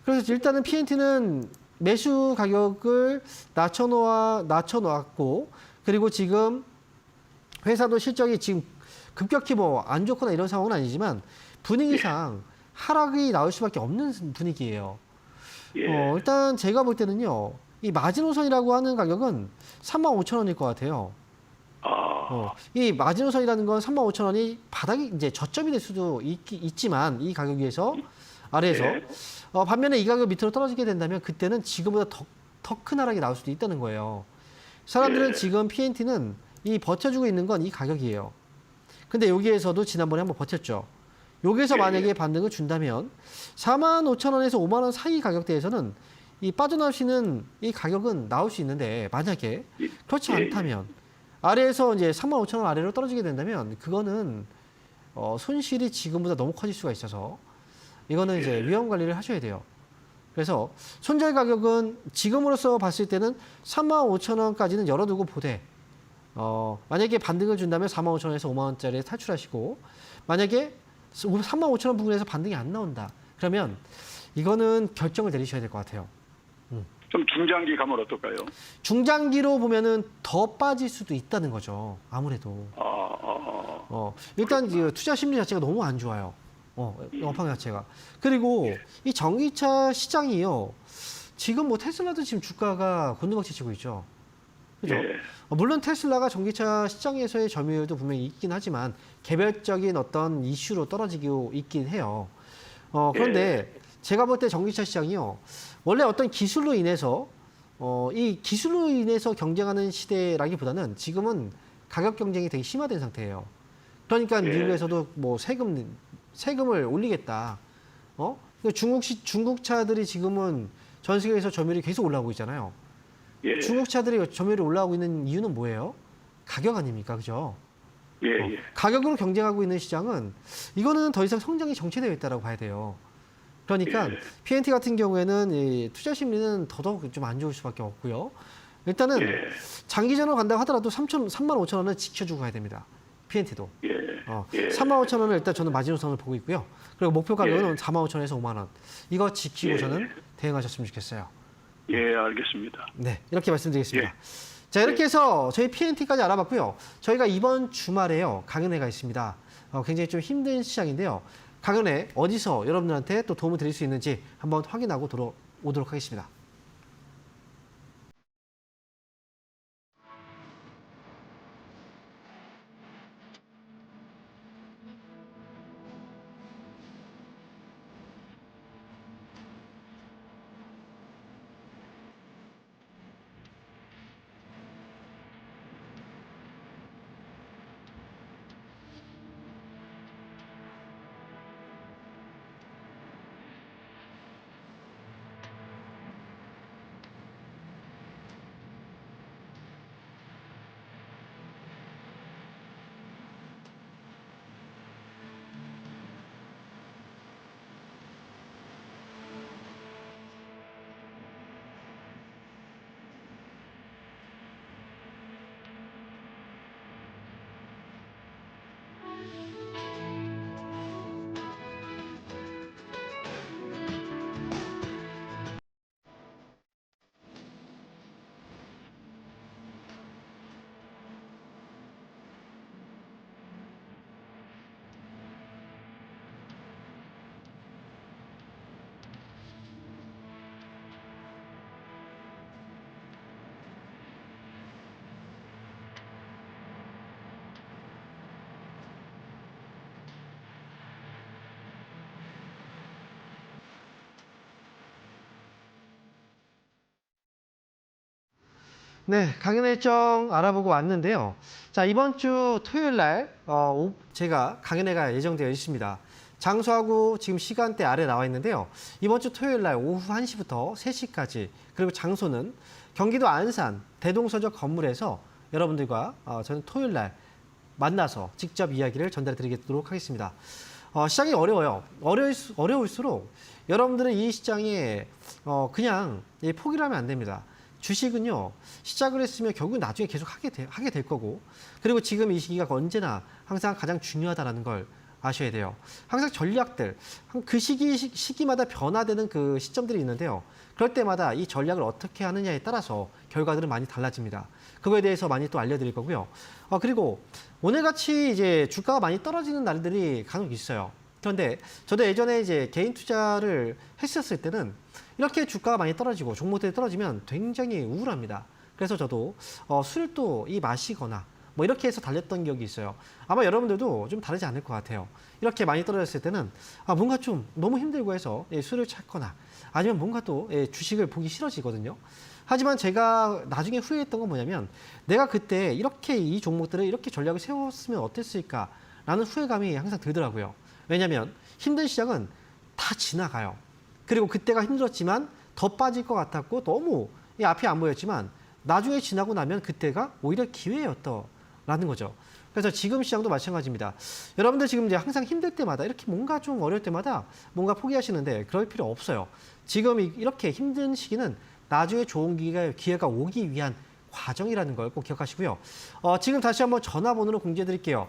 그래서 일단은 PNT는 매수 가격을 낮춰놓았고 그리고 지금 회사도 실적이 지금 급격히 뭐 안 좋거나 이런 상황은 아니지만 분위기상 하락이 나올 수밖에 없는 분위기예요. 일단 제가 볼 때는요. 이 마지노선이라고 하는 가격은 35,000원일 것 같아요. 이 마지노선이라는 건 35,000원이 바닥이 이제 저점이 될 수도 있지만 이 가격 위에서 아래에서 반면에 이 가격 밑으로 떨어지게 된다면 그때는 지금보다 더 큰 하락이 나올 수도 있다는 거예요. 사람들은 지금 PNT는 이 버텨주고 있는 건 이 가격이에요. 근데 여기에서도 지난번에 한번 버텼죠. 여기서 만약에 반등을 준다면 45,000원에서 5만 원 사이 가격대에서는 이 빠져나올 수 있는 이 가격은 나올 수 있는데 만약에 그렇지 않다면 아래에서 이제 35,000원 아래로 떨어지게 된다면 그거는 손실이 지금보다 너무 커질 수가 있어서 이거는 이제 위험 관리를 하셔야 돼요. 그래서 손절 가격은 지금으로서 봤을 때는 35,000원까지는 열어두고 보되 만약에 반등을 준다면 45,000원에서 5만 원짜리에 탈출하시고 만약에 35,000원 부근에서 반등이 안 나온다. 그러면 이거는 결정을 내리셔야 될 것 같아요. 좀 중장기 가면 어떨까요? 중장기로 보면은 더 빠질 수도 있다는 거죠. 아무래도. 일단 투자 심리 자체가 너무 안 좋아요. 업황 자체가. 그리고 이 전기차 시장이요. 지금 뭐 테슬라도 지금 주가가 곤두박질 치고 있죠. 그죠? 물론 테슬라가 전기차 시장에서의 점유율도 분명히 있긴 하지만 개별적인 어떤 이슈로 떨어지고 있긴 해요. 그런데 제가 볼 때 전기차 시장이요. 원래 어떤 기술로 인해서 이 기술로 인해서 경쟁하는 시대라기보다는 지금은 가격 경쟁이 되게 심화된 상태예요. 그러니까 미국에서도 뭐 세금을 올리겠다. 중국 차들이 지금은 전 세계에서 점유율이 계속 올라오고 있잖아요. 중국 차들이 점유율이 올라오고 있는 이유는 뭐예요? 가격 아닙니까? 그죠? 가격으로 경쟁하고 있는 시장은 이거는 더 이상 성장이 정체되어 있다고 봐야 돼요. 그러니까 PNT 같은 경우에는 이 투자 심리는 더더욱 좀 안 좋을 수밖에 없고요. 일단은 장기전으로 간다고 하더라도 35,000원은 지켜주고 가야 됩니다. PNT도. 35,000원을 일단 저는 마지노선을 보고 있고요. 그리고 목표 가격은 45,000원에서 5만 원. 이거 지키고 저는 대응하셨으면 좋겠어요. 알겠습니다. 네, 이렇게 말씀드리겠습니다. 자, 이렇게 해서 저희 PNT까지 알아봤고요. 저희가 이번 주말에요, 강연회가 있습니다. 굉장히 좀 힘든 시장인데요. 강연회 어디서 여러분들한테 또 도움을 드릴 수 있는지 한번 확인하고 돌아오도록 하겠습니다. 네, 강연회 일정 알아보고 왔는데요. 자, 이번 주 토요일 날 제가 강연회가 예정되어 있습니다. 장소하고 지금 시간대 아래 나와 있는데요. 이번 주 토요일 날 오후 1시부터 3시까지 그리고 장소는 경기도 안산 대동서적 건물에서 여러분들과 저는 토요일 날 만나서 직접 이야기를 전달해 드리도록 하겠습니다. 시장이 어려워요. 어려울수록 여러분들은 이 시장에 그냥 포기를 하면 안 됩니다. 주식은요, 시작을 했으면 결국 나중에 계속 하게 될 거고, 그리고 지금 이 시기가 언제나 항상 가장 중요하다는 걸 아셔야 돼요. 항상 전략들, 그 시기마다 변화되는 그 시점들이 있는데요. 그럴 때마다 이 전략을 어떻게 하느냐에 따라서 결과들은 많이 달라집니다. 그거에 대해서 많이 또 알려드릴 거고요. 그리고 오늘같이 이제 주가가 많이 떨어지는 날들이 간혹 있어요. 그런데 저도 예전에 이제 개인 투자를 했었을 때는 이렇게 주가가 많이 떨어지고 종목들이 떨어지면 굉장히 우울합니다. 그래서 저도 술을 또 마시거나 뭐 이렇게 해서 달렸던 기억이 있어요. 아마 여러분들도 좀 다르지 않을 것 같아요. 이렇게 많이 떨어졌을 때는 뭔가 좀 너무 힘들고 해서 술을 찾거나 아니면 뭔가 또 주식을 보기 싫어지거든요. 하지만 제가 나중에 후회했던 건 뭐냐면 내가 그때 이렇게 이 종목들을 이렇게 전략을 세웠으면 어땠을까라는 후회감이 항상 들더라고요. 왜냐하면 힘든 시장은 다 지나가요. 그리고 그때가 힘들었지만 더 빠질 것 같았고 너무 앞이 안 보였지만 나중에 지나고 나면 그때가 오히려 기회였더라는 거죠. 그래서 지금 시장도 마찬가지입니다. 여러분들 지금 이제 항상 힘들 때마다 이렇게 뭔가 좀 어려울 때마다 뭔가 포기하시는데 그럴 필요 없어요. 지금 이렇게 힘든 시기는 나중에 좋은 기회가 오기 위한 과정이라는 걸 꼭 기억하시고요. 지금 다시 한번 전화번호로 공지해 드릴게요.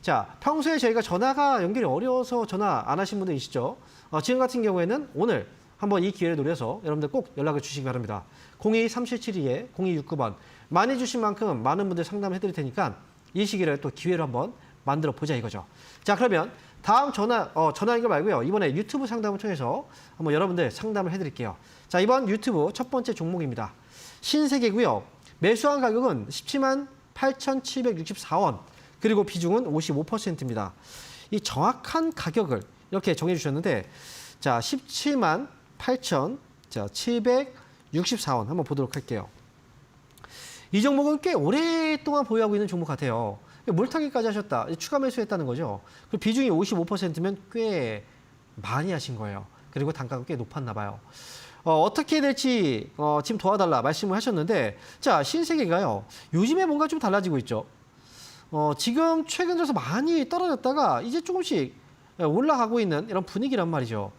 자, 평소에 저희가 전화가 연결이 어려워서 전화 안 하신 분들 있으시죠? 지금 같은 경우에는 오늘 한번 이 기회를 노려서 여러분들 꼭 연락을 주시기 바랍니다. 02-3772-0269번. 많이 주신 만큼 많은 분들 상담을 해드릴 테니까 이 시기를 또 기회로 한번 만들어 보자 이거죠. 자, 그러면 다음 전화 연결 말고요. 이번에 유튜브 상담을 통해서 한번 여러분들 상담을 해드릴게요. 자, 이번 유튜브 첫 번째 종목입니다. 신세계고요. 매수한 가격은 17만 8,764원. 그리고 비중은 55%입니다. 이 정확한 가격을 이렇게 정해 주셨는데, 자, 17만 8,764원 한번 보도록 할게요. 이 종목은 꽤 오랫동안 보유하고 있는 종목 같아요. 몰타기까지 하셨다. 추가 매수했다는 거죠. 그리고 비중이 55%면 꽤 많이 하신 거예요. 그리고 단가가 꽤 높았나 봐요. 어떻게 될지 지금 도와달라 말씀을 하셨는데, 자, 신세계가요. 요즘에 뭔가 좀 달라지고 있죠. 지금 최근 들어서 많이 떨어졌다가 이제 조금씩 올라가고 있는 이런 분위기란 말이죠.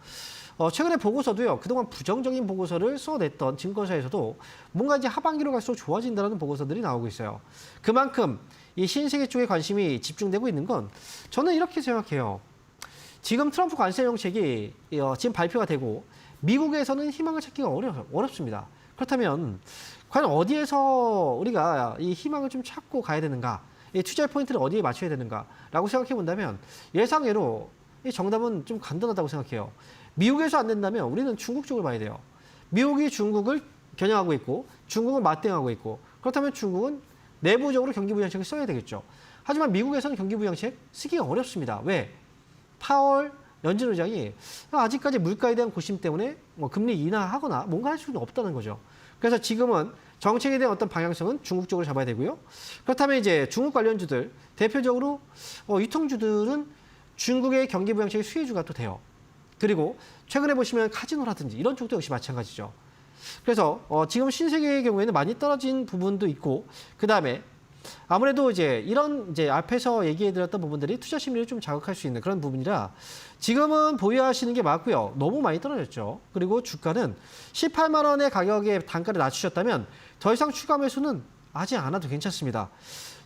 최근에 보고서도요, 그동안 부정적인 보고서를 써냈던 증권사에서도 뭔가 이제 하반기로 갈수록 좋아진다는 보고서들이 나오고 있어요. 그만큼 이 신세계 쪽에 관심이 집중되고 있는 건 저는 이렇게 생각해요. 지금 트럼프 관세 정책이 지금 발표가 되고 미국에서는 희망을 찾기가 어렵습니다. 그렇다면 과연 어디에서 우리가 이 희망을 좀 찾고 가야 되는가? 이 투자의 포인트를 어디에 맞춰야 되는가라고 생각해 본다면 예상외로 이 정답은 좀 간단하다고 생각해요. 미국에서 안 된다면 우리는 중국 쪽을 봐야 돼요. 미국이 중국을 겨냥하고 있고 중국은 맞대응하고 있고 그렇다면 중국은 내부적으로 경기부양책을 써야 되겠죠. 하지만 미국에서는 경기부양책 쓰기가 어렵습니다. 왜? 파월 연준 의장이 아직까지 물가에 대한 고심 때문에 금리 인하하거나 뭔가 할 수는 없다는 거죠. 그래서 지금은 정책에 대한 어떤 방향성은 중국 쪽으로 잡아야 되고요. 그렇다면 이제 중국 관련주들, 대표적으로 유통주들은 중국의 경기부양책의 수혜주가 또 돼요. 그리고 최근에 보시면 카지노라든지 이런 쪽도 역시 마찬가지죠. 그래서 지금 신세계의 경우에는 많이 떨어진 부분도 있고, 그 다음에 아무래도 이런 앞에서 얘기해드렸던 부분들이 투자 심리를 좀 자극할 수 있는 그런 부분이라 지금은 보유하시는 게 맞고요. 너무 많이 떨어졌죠. 그리고 주가는 18만 원의 가격에 단가를 낮추셨다면 더 이상 추가 매수는 하지 않아도 괜찮습니다.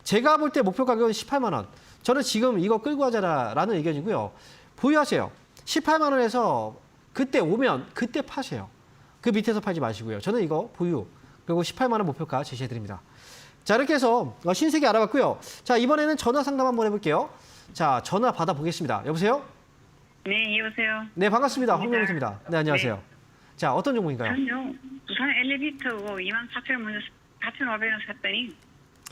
제가 볼 때 목표 가격은 18만 원. 저는 지금 이거 끌고 가자라는 의견이고요. 보유하세요. 18만 원에서 그때 오면 그때 파세요. 그 밑에서 팔지 마시고요. 저는 이거 보유, 그리고 18만 원 목표가 제시해드립니다. 자, 이렇게 해서 신세계 알아봤고요. 자, 이번에는 전화 상담 한번 해볼게요. 자, 전화 받아보겠습니다. 여보세요? 네, 여보세요. 네, 반갑습니다. 황명수입니다. 네, 안녕하세요. 네. 자, 어떤 종목인가요? 저는요, 부산 엘리베이터고 24,500원 샀더니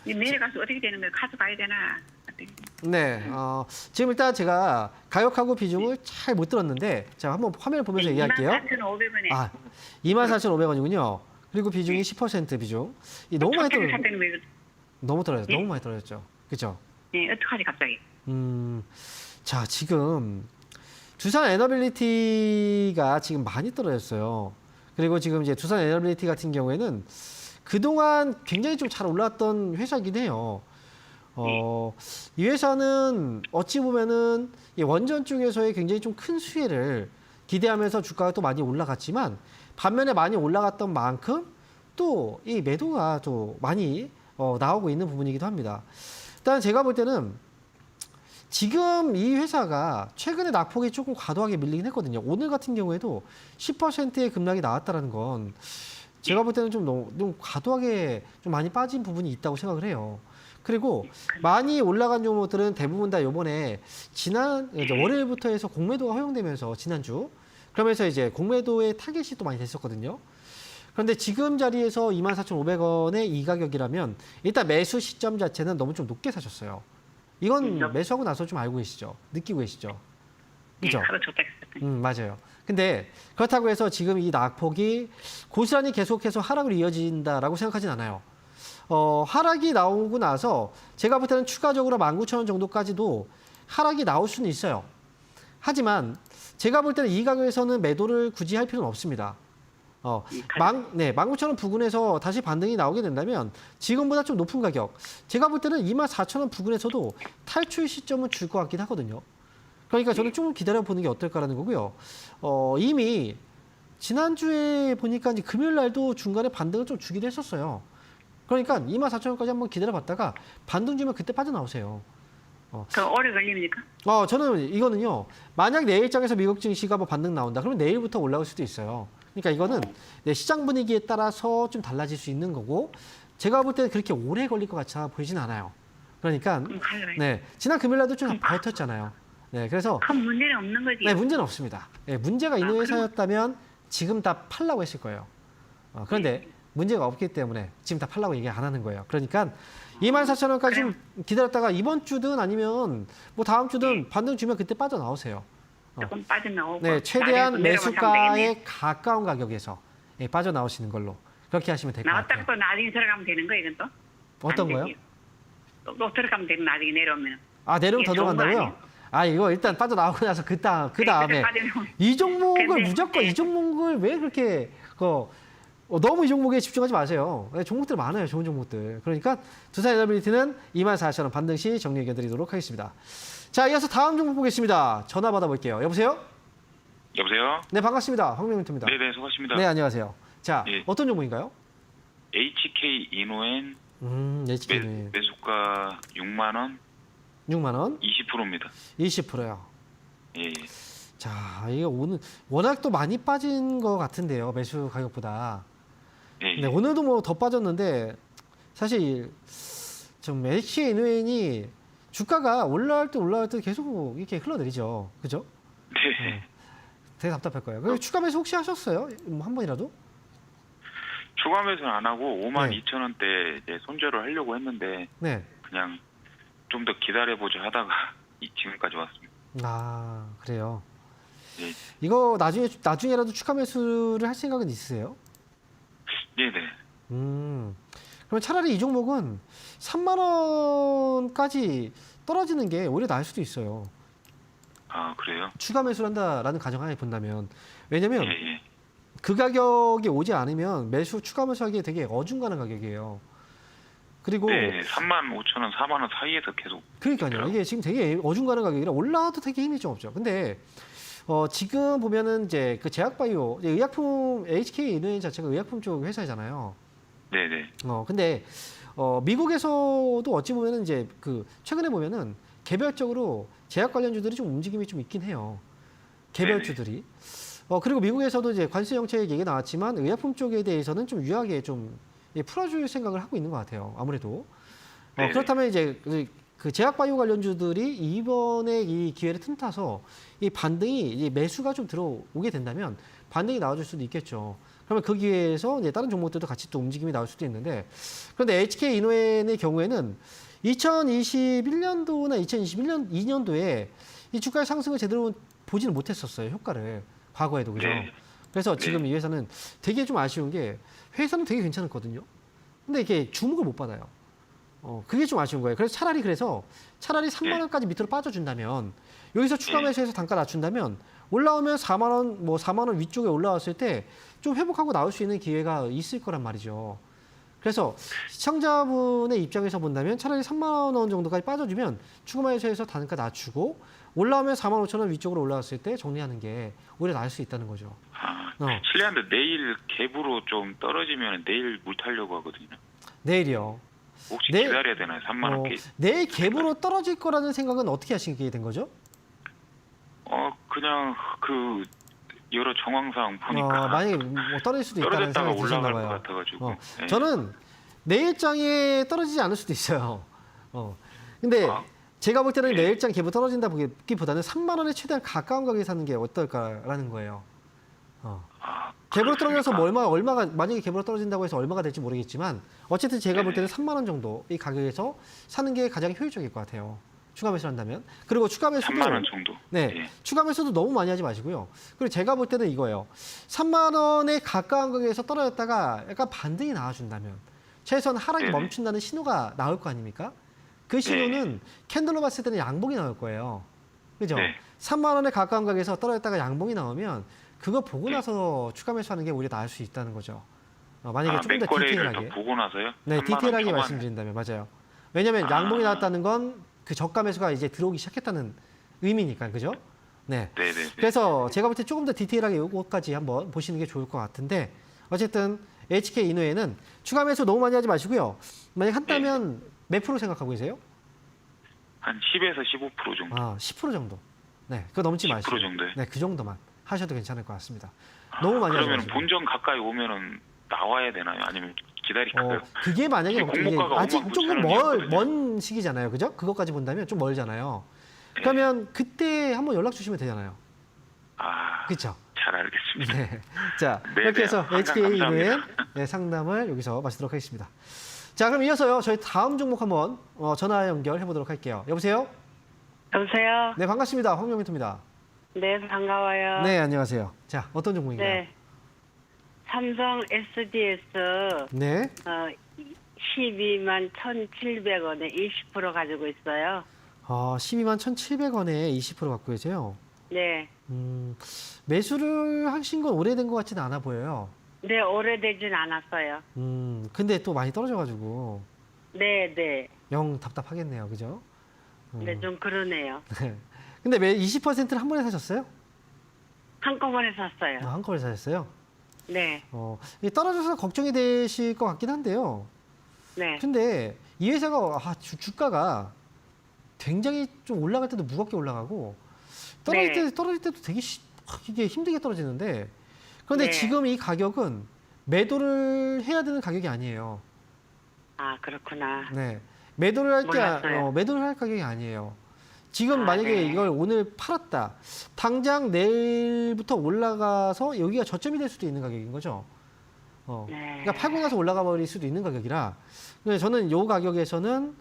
내려가서 어떻게 되는 거예요? 가져가야 되나? 네, 지금 일단 제가 가격하고 비중을 잘 못 들었는데, 자, 한번 화면을 보면서 얘기할게요. 24,500원에. 아, 24,500원이군요. 그리고 비중이 10% 비중. 너무 많이 떨어졌죠. 너무 떨어졌죠. 너무 많이 떨어졌죠. 그렇죠? 네, 어떡하지 갑자기? 자, 지금 두산 에너빌리티가 지금 많이 떨어졌어요. 그리고 지금 이제 두산 에너빌리티 같은 경우에는 그동안 굉장히 좀 잘 올랐던 회사이긴 해요. 이 회사는 어찌 보면은 이 원전 쪽에서의 굉장히 좀 큰 수혜를 기대하면서 주가가 또 많이 올라갔지만 반면에 많이 올라갔던 만큼 또 이 매도가 또 많이 나오고 있는 부분이기도 합니다. 일단 제가 볼 때는 지금 이 회사가 최근에 낙폭이 조금 과도하게 밀리긴 했거든요. 오늘 같은 경우에도 10%의 급락이 나왔다는 건 제가 볼 때는 좀 과도하게 좀 많이 빠진 부분이 있다고 생각을 해요. 그리고 많이 올라간 종목들은 대부분 다 요번에 지난 이제 월요일부터 해서 공매도가 허용되면서 지난주 그러면서 이제 공매도의 타겟이 또 많이 됐었거든요. 그런데 지금 자리에서 24,500원의 이 가격이라면 일단 매수 시점 자체는 너무 좀 높게 사셨어요. 이건 매수하고 나서 좀 알고 계시죠? 느끼고 계시죠? 그죠? 하루 좋다 했었더니. 맞아요. 근데 그렇다고 해서 지금 이 낙폭이 고스란히 계속해서 하락으로 이어진다라고 생각하진 않아요. 하락이 나오고 나서 제가 볼 때는 추가적으로 19,000원 정도까지도 하락이 나올 수는 있어요. 하지만 제가 볼 때는 이 가격에서는 매도를 굳이 할 필요는 없습니다. 19,000원 부근에서 다시 반등이 나오게 된다면 지금보다 좀 높은 가격. 제가 볼 때는 24,000원 부근에서도 탈출 시점은 줄 것 같긴 하거든요. 그러니까 저는 좀 기다려보는 게 어떨까라는 거고요. 이미 지난주에 보니까 이제 금요일 날도 중간에 반등을 좀 주기도 했었어요. 그러니까 24,000원까지 한번 기다려봤다가 반등 주면 그때 빠져나오세요. 더 오래 걸립니까? 저는 이거는요. 만약 내일장에서 미국 증시가 뭐 반등 나온다. 그러면 내일부터 올라올 수도 있어요. 그러니까 이거는 시장 분위기에 따라서 좀 달라질 수 있는 거고 제가 볼 때는 그렇게 오래 걸릴 것 같아 보이진 않아요. 그러니까 지난 금요일 날도 좀 버텼잖아요. 그래서 큰 문제는 없는 거지. 문제는 없습니다. 문제가 있는 회사였다면 지금 다 팔라고 했을 거예요. 그런데 문제가 없기 때문에 지금 다 팔라고 얘기 안 하는 거예요. 그러니까 24,000원까지 좀 기다렸다가 이번 주든 아니면 뭐 다음 주든 반등 주면 그때 빠져나오세요. 조금 빠져나오고. 최대한 매수가에 가까운 가격에서 빠져나오시는 걸로 그렇게 하시면 될 것 같아요. 나왔다가 또 나중에 들어가면 되는 거예요, 이건 또? 어떤 거요? 또 들어가면 되는 나중에 내려오면. 내려오면 더 좋은 거 들어간다고요? 이거 일단 빠져나오고 나서 그 다음에 이 종목을 무조건 이 종목을 왜 그렇게 너무 이 종목에 집중하지 마세요. 종목들 많아요. 좋은 종목들. 그러니까 두산 에너빌리티는 24,000원 반등 시 정리해드리도록 하겠습니다. 자, 이어서 다음 종목 보겠습니다. 전화 받아볼게요. 여보세요? 여보세요? 네, 반갑습니다. 황명민입니다. 네네, 수고하십니다. 네, 안녕하세요. 자, 예. 어떤 종목인가요? HK 이노엔 HK는 매수가 6만 원, 6만 원, 20%입니다. 20%요. 예. 자, 이게 오늘 워낙 또 많이 빠진 것 같은데요. 매수 가격보다. 예. 네, 오늘도 뭐 더 빠졌는데 사실 좀 HK 이노엔이 주가가 올라갈 때 계속 이렇게 흘러내리죠. 그죠? 네. 되게 답답할 거예요. 그리고 추가 매수 혹시 하셨어요? 한 번이라도? 추가 매수는 안 하고 5만 네. 2천 원대 이제 손절을 하려고 했는데 네. 그냥 좀 더 기다려보자 하다가 지금까지 왔습니다. 그래요. 예. 이거 나중에라도 추가 매수를 할 생각은 있으세요? 네네. 그럼 차라리 이 종목은 3만 원까지 떨어지는 게 오히려 나을 수도 있어요. 그래요? 추가 매수를 한다라는 가정하에 본다면. 왜냐면 예. 그 가격이 오지 않으면 추가 매수하기에 되게 어중간한 가격이에요. 그리고 네, 3만 5천 원, 4만 원 사이에서 계속. 그러니까요. 이게 지금 되게 어중간한 가격이라 올라와도 되게 힘이 좀 없죠. 근데 지금 보면은 이제 그 제약바이오, 의약품 HK 이노엔 자체가 의약품 쪽 회사잖아요. 네네. 근데 미국에서도 어찌 보면은 이제 그 최근에 보면은 개별적으로 제약 관련주들이 좀 움직임이 좀 있긴 해요. 개별주들이. 그리고 미국에서도 이제 관세 정책 얘기 나왔지만 의약품 쪽에 대해서는 좀 유하게 좀 풀어줄 생각을 하고 있는 것 같아요. 아무래도. 그렇다면 이제 그 제약바이오 관련주들이 이번에 이 기회를 틈타서 이 반등이 이제 매수가 좀 들어오게 된다면 반등이 나와줄 수도 있겠죠. 그러면 그 기회에서 이제 다른 종목들도 같이 또 움직임이 나올 수도 있는데 그런데 HK 이노엔의 경우에는 2021년도나 2022년도에 이 주가의 상승을 제대로 보지는 못했었어요. 효과를. 과거에도. 그죠? 네. 그래서 지금 이 회사는 되게 좀 아쉬운 게 회사는 되게 괜찮았거든요. 근데 이게 주목을 못 받아요. 그게 좀 아쉬운 거예요. 그래서 차라리 3만 원까지 밑으로 빠져준다면 여기서 추가 매수해서 단가 낮춘다면 올라오면 4만 원, 4만 원 위쪽에 올라왔을 때 좀 회복하고 나올 수 있는 기회가 있을 거란 말이죠. 그래서 시청자분의 입장에서 본다면 차라리 3만 원 정도까지 빠져주면 추가 매수해서 단가 낮추고 올라오면 4만 5천 원 위쪽으로 올라왔을 때 정리하는 게 오히려 나을 수 있다는 거죠. 실례한데 내일 갭으로 좀 떨어지면 내일 물 타려고 하거든요. 내일이요. 혹시 내일- 기다려야 되나요? 3만 원 개. 내일 갭으로 떨어질 거라는 생각은 어떻게 하시게 된 거죠? 그냥 그 여러 정황상 보니까 만약에 뭐 떨어질 수도 있다는 떨어졌다가 생각이 드셨나 올라갈 것 봐요. 같아가지고. 네. 저는 내일장에 떨어지지 않을 수도 있어요. 근데 제가 볼 때는 네. 내일장 갭으로 떨어진다 보기보다는 3만 원에 최대한 가까운 가격에 사는 게 어떨까라는 거예요. 갭으로 떨어져서 뭐 얼마가 만약에 갭으로 떨어진다고 해서 얼마가 될지 모르겠지만 어쨌든 제가 볼 때는 3만 원 정도 이 가격에서 사는 게 가장 효율적일 것 같아요. 추가 매수를 한다면. 그리고 추가 매수도 3만 원 정도. 네, 예. 추가 매수도 너무 많이 하지 마시고요. 그리고 제가 볼 때는 이거예요. 3만 원에 가까운 가격에서 떨어졌다가 약간 반등이 나와준다면 최소한 하락이 네네. 멈춘다는 신호가 나올 거 아닙니까? 그 신호는 캔들로 봤을 때는 양봉이 나올 거예요. 그죠? 네. 3만 원에 가까운 가격에서 떨어졌다가 양봉이 나오면 그거 보고 네. 나서 추가 매수하는 게 오히려 나을 수 있다는 거죠. 만약에 조금 더 맥거래를 디테일하게. 더 보고 나서요? 네, 3만 원 디테일하게 초반. 말씀드린다면 맞아요. 왜냐하면 양봉이 나왔다는 건 그 저가 매수가 이제 들어오기 시작했다는 의미니까, 그죠? 네. 네네. 그래서 제가 볼 때 조금 더 디테일하게 이것까지 한번 보시는 게 좋을 것 같은데 어쨌든 HK 이노에는 추가 매수 너무 많이 하지 마시고요. 만약 한다면 몇 프로 생각하고 계세요? 한 10에서 15% 정도. 10% 정도. 네, 그거 넘지 10% 마시고. 정도요? 네, 그 정도만 하셔도 괜찮을 것 같습니다. 너무 많이 하지 그러면 마시고. 본전 가까이 오면은 나와야 되나요? 아니면 기다릴까요? 그게 만약에 지금 공모가가 아직 59,000 조금 원이었거든요. 먼 시기잖아요. 그죠? 그것까지 본다면 좀 멀잖아요. 그러면 그때 한번 연락 주시면 되잖아요. 그렇죠? 잘 알겠습니다. 네. 자, 네, 이렇게 네. 해서 항상 HK 감사합니다. 이노의 상담을 여기서 마치도록 하겠습니다. 자, 그럼 이어서요. 저희 다음 종목 한번 전화 연결해 보도록 할게요. 여보세요? 여보세요? 네, 반갑습니다. 황명민입니다. 네, 반가워요. 네, 안녕하세요. 자, 어떤 종목인가요? 네. 삼성 SDS 네. 12만 1,700원에 20% 가지고 있어요. 12만 1,700원에 20% 갖고 계세요. 네. 매수를 하신 건 오래된 것 같지는 않아 보여요. 네, 오래되진 않았어요. 근데 또 많이 떨어져가지고 네, 네. 영 답답하겠네요. 그죠? 네, 좀 그러네요. 근데 매 20%를 한 번에 사셨어요? 한꺼번에 샀어요. 한꺼번에 사셨어요? 네, 이게 떨어져서 걱정이 되실 것 같긴 한데요. 네. 근데 이 회사가 주가가 굉장히 좀 올라갈 때도 무겁게 올라가고 떨어질 때도 되게 이게 힘들게 떨어지는데 그런데 네. 지금 이 가격은 매도를 해야 되는 가격이 아니에요. 아, 그렇구나. 네. 매도를 할 때 몰랐어요. 매도를 할 가격이 아니에요. 지금 만약에 네. 이걸 오늘 팔았다. 당장 내일부터 올라가서 여기가 저점이 될 수도 있는 가격인 거죠. 네. 그러니까 팔고 나서 올라가 버릴 수도 있는 가격이라. 근데 저는 이 가격에서는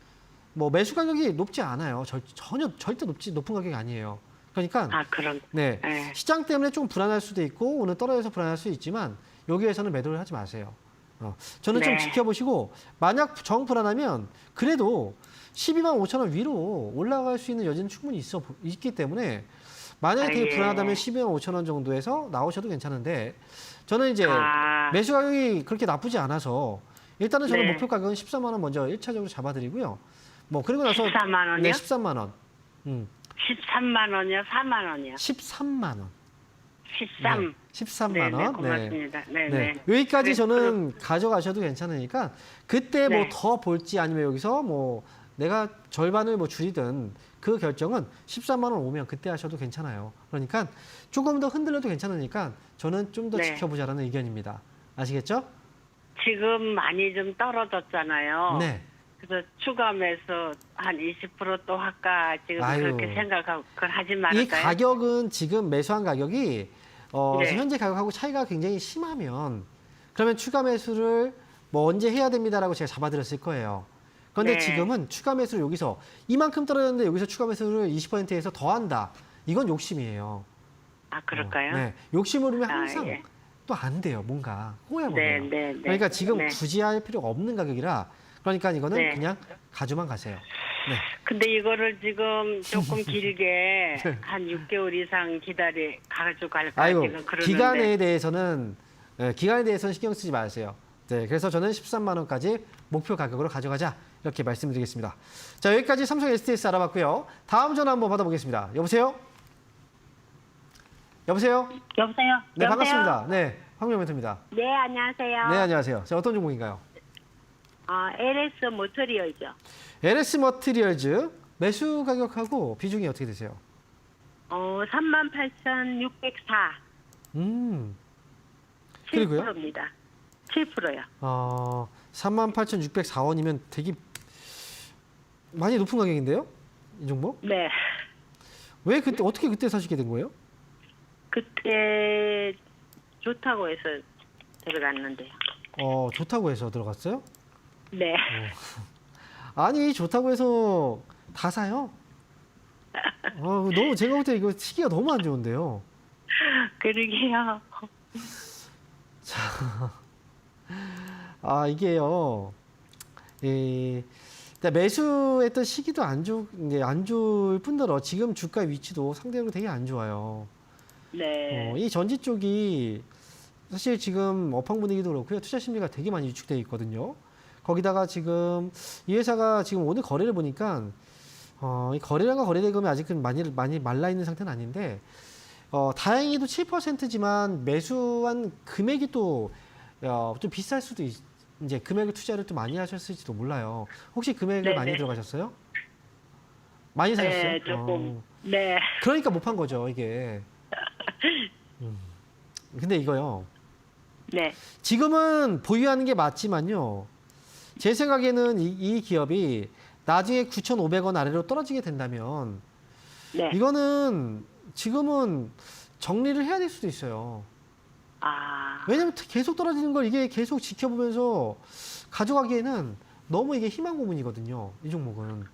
뭐 매수 가격이 높지 않아요. 전혀 절대 높은 가격이 아니에요. 그러니까 아, 그런. 네. 네. 시장 때문에 좀 불안할 수도 있고 오늘 떨어져서 불안할 수 있지만 여기에서는 매도를 하지 마세요. 저는 좀 네. 지켜보시고 만약 정 불안하면 그래도 12만 5천 원 위로 올라갈 수 있는 여지는 충분히 있기 때문에 만약에 되게 예. 불안하다면 12만 5천 원 정도에서 나오셔도 괜찮은데 저는 이제 아, 매수 가격이 그렇게 나쁘지 않아서 일단은 저는 네. 목표 가격은 13만 원 먼저 1차적으로 잡아드리고요. 뭐 그리고 나서 14만 원이요? 네, 13만 원. 13만 원이요? 4만 원이요? 13만 원. 13. 네, 13만 네, 네, 원. 고맙습니다. 네, 네. 네. 여기까지 그래, 저는 가져가셔도 괜찮으니까 그때 뭐 네. 더 볼지 아니면 여기서 뭐 내가 절반을 뭐 줄이든 그 결정은 13만 원 오면 그때 하셔도 괜찮아요. 그러니까 조금 더 흔들려도 괜찮으니까 저는 좀 더 네. 지켜보자라는 의견입니다. 아시겠죠? 지금 많이 좀 떨어졌잖아요. 네. 그래서 추가매수 한 20% 할까 지금 아유. 그렇게 생각하고 그걸 하지 이 말을까요? 가격은 지금 매수한 가격이 네. 지금 현재 가격하고 차이가 굉장히 심하면 그러면 추가 매수를 뭐 언제 해야 됩니다라고 제가 잡아드렸을 거예요. 그런데 네. 지금은 추가 매수를 여기서 이만큼 떨어졌는데 여기서 추가 매수를 20%에서 더한다. 이건 욕심이에요. 아, 그럴까요? 네. 욕심을 부리면 아, 항상 예. 또 안 돼요. 뭔가 꼬여버려요. 네, 네, 네. 그러니까 지금 네. 굳이 할 필요가 없는 가격이라 그러니까 이거는 네. 그냥 가져만 가세요. 네. 근데 이거를 지금 조금 길게 네. 한 6개월 이상 가지고 갈까 아이고 지금 그러는데. 기간에 대해서는 신경 쓰지 마세요. 네, 그래서 저는 13만 원까지 목표 가격으로 가져가자 이렇게 말씀드리겠습니다. 자, 여기까지 삼성 STS 알아봤고요. 다음 전화 한번 받아보겠습니다. 여보세요? 여보세요? 여보세요? 네, 여보세요? 반갑습니다. 네, 황명 멘토입니다. 네, 안녕하세요. 네, 안녕하세요. 자, 어떤 종목인가요? LS 모터리얼죠. LS 머티리얼즈 매수 가격하고 비중이 어떻게 되세요? 38,604. 그리고요? 7%입니다. 7%요. 38,604원이면 되게 많이 높은 가격인데요? 이 종목? 네. 왜 그때 어떻게 그때 사시게 된 거예요? 그때 좋다고 해서 들어갔는데요. 좋다고 해서 들어갔어요? 네. 아니, 좋다고 해서 다 사요? 너무 제가 볼 때 이거 시기가 너무 안 좋은데요. 그러게요. 이게요. 매수했던 시기도 안 좋을 뿐더러 지금 주가 위치도 상대적으로 되게 안 좋아요. 네. 이 전지 쪽이 사실 지금 업황 분위기도 그렇고요. 투자 심리가 되게 많이 위축되어 있거든요. 거기다가 지금 이 회사가 지금 오늘 거래를 보니까 이 거래량과 거래 대금이 아직은 많이 말라 있는 상태는 아닌데 다행히도 7%지만 매수한 금액이 또 좀 비쌀 수도 이제 금액을 투자를 또 많이 하셨을지도 몰라요. 혹시 금액을 네네. 많이 들어가셨어요? 많이 사셨어요? 네, 조금. 네. 그러니까 못 판 거죠, 이게. 근데 이거요. 네. 지금은 보유하는 게 맞지만요. 제 생각에는 이 기업이 나중에 9,500원 아래로 떨어지게 된다면 네. 이거는 지금은 정리를 해야 될 수도 있어요. 왜냐면 계속 떨어지는 걸 이게 계속 지켜보면서 가져가기에는 너무 이게 희망 고문이거든요. 이 종목은.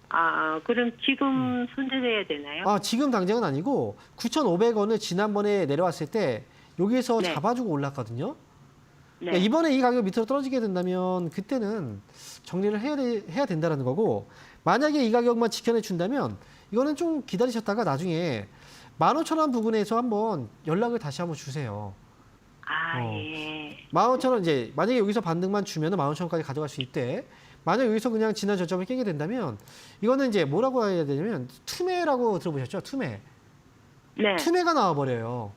그럼 지금 손절해야 되나요? 지금 당장은 아니고 9,500원을 지난번에 내려왔을 때 여기에서 네. 잡아주고 올랐거든요. 네. 그러니까 이번에 이 가격 밑으로 떨어지게 된다면 그때는 정리를 해야 된다는 거고, 만약에 이 가격만 지켜내 준다면 이거는 좀 기다리셨다가 나중에 15,000원 부근에서 한번 연락을 다시 한번 주세요. 예. 15,000원 이제 만약에 여기서 반등만 주면은 15,000원까지 가져갈 수 있대. 만약 여기서 그냥 지난 저점을 깨게 된다면 이거는 이제 뭐라고 해야 되냐면 투매라고 들어보셨죠? 투매. 네. 투매가 나와버려요.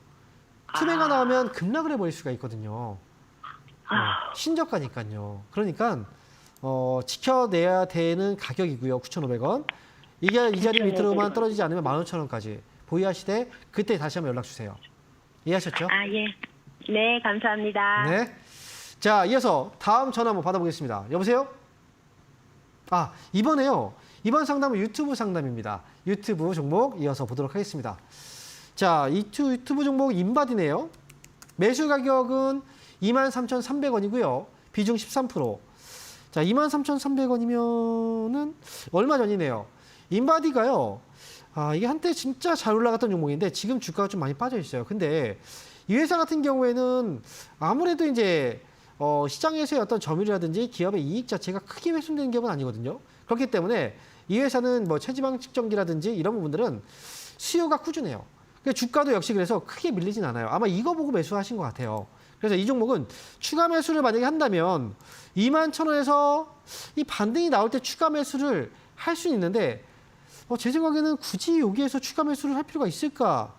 투매가 나오면 급락을 해버릴 수가 있거든요. 신저가니까요. 그러니까 지켜내야 되는 가격이고요. 9,500원. 이게 이 자리 밑으로만 떨어지지 않으면 15,000원까지 보유하시되 그때 다시 한번 연락 주세요. 이해하셨죠? 예. 네, 감사합니다. 네. 자, 이어서 다음 전화 한번 받아보겠습니다. 여보세요? 이번에요. 이번 상담은 유튜브 상담입니다. 유튜브 종목 이어서 보도록 하겠습니다. 자, 유튜브 종목 인바디네요. 매수 가격은 23,300원이고요. 비중 13%. 자, 23,300원이면은 얼마 전이네요. 인바디가요. 이게 한때 진짜 잘 올라갔던 종목인데 지금 주가가 좀 많이 빠져 있어요. 근데 이 회사 같은 경우에는 아무래도 이제 시장에서의 어떤 점유율이라든지 기업의 이익 자체가 크게 훼손되는 기업은 아니거든요. 그렇기 때문에 이 회사는 뭐 체지방 측정기라든지 이런 부분들은 수요가 꾸준해요. 주가도 역시 그래서 크게 밀리진 않아요. 아마 이거 보고 매수하신 것 같아요. 그래서 이 종목은 추가 매수를 만약에 한다면 21,000원에서 이 반등이 나올 때 추가 매수를 할 수는 있는데 제 생각에는 굳이 여기에서 추가 매수를 할 필요가 있을까?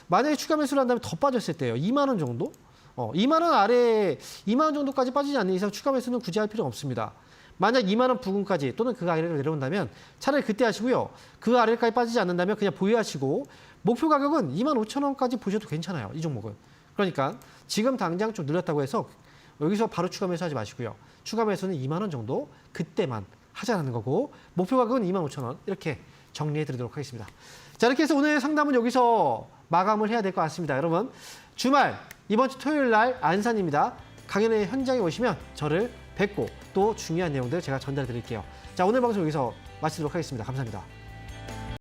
만약에 추가 매수를 한다면 더 빠졌을 때요. 2만 원 정도? 2만 원 아래 2만 원 정도까지 빠지지 않는 이상 추가 매수는 굳이 할 필요가 없습니다. 만약 2만 원 부근까지 또는 그 아래로 내려온다면 차라리 그때 하시고요. 그 아래까지 빠지지 않는다면 그냥 보유하시고 목표 가격은 25,000원까지 보셔도 괜찮아요. 이 종목은. 그러니까 지금 당장 좀 늘렸다고 해서 여기서 바로 추가 매수하지 마시고요. 추가 매수는 2만 원 정도 그때만 하자는 거고 목표 가격은 25,000원 이렇게 정리해 드리도록 하겠습니다. 자, 이렇게 해서 오늘 상담은 여기서 마감을 해야 될 것 같습니다. 여러분, 주말 이번 주 토요일 날 안산입니다. 강연회 현장에 오시면 저를 뵙고 또 중요한 내용들 제가 전달해 드릴게요. 자, 오늘 방송 여기서 마치도록 하겠습니다. 감사합니다.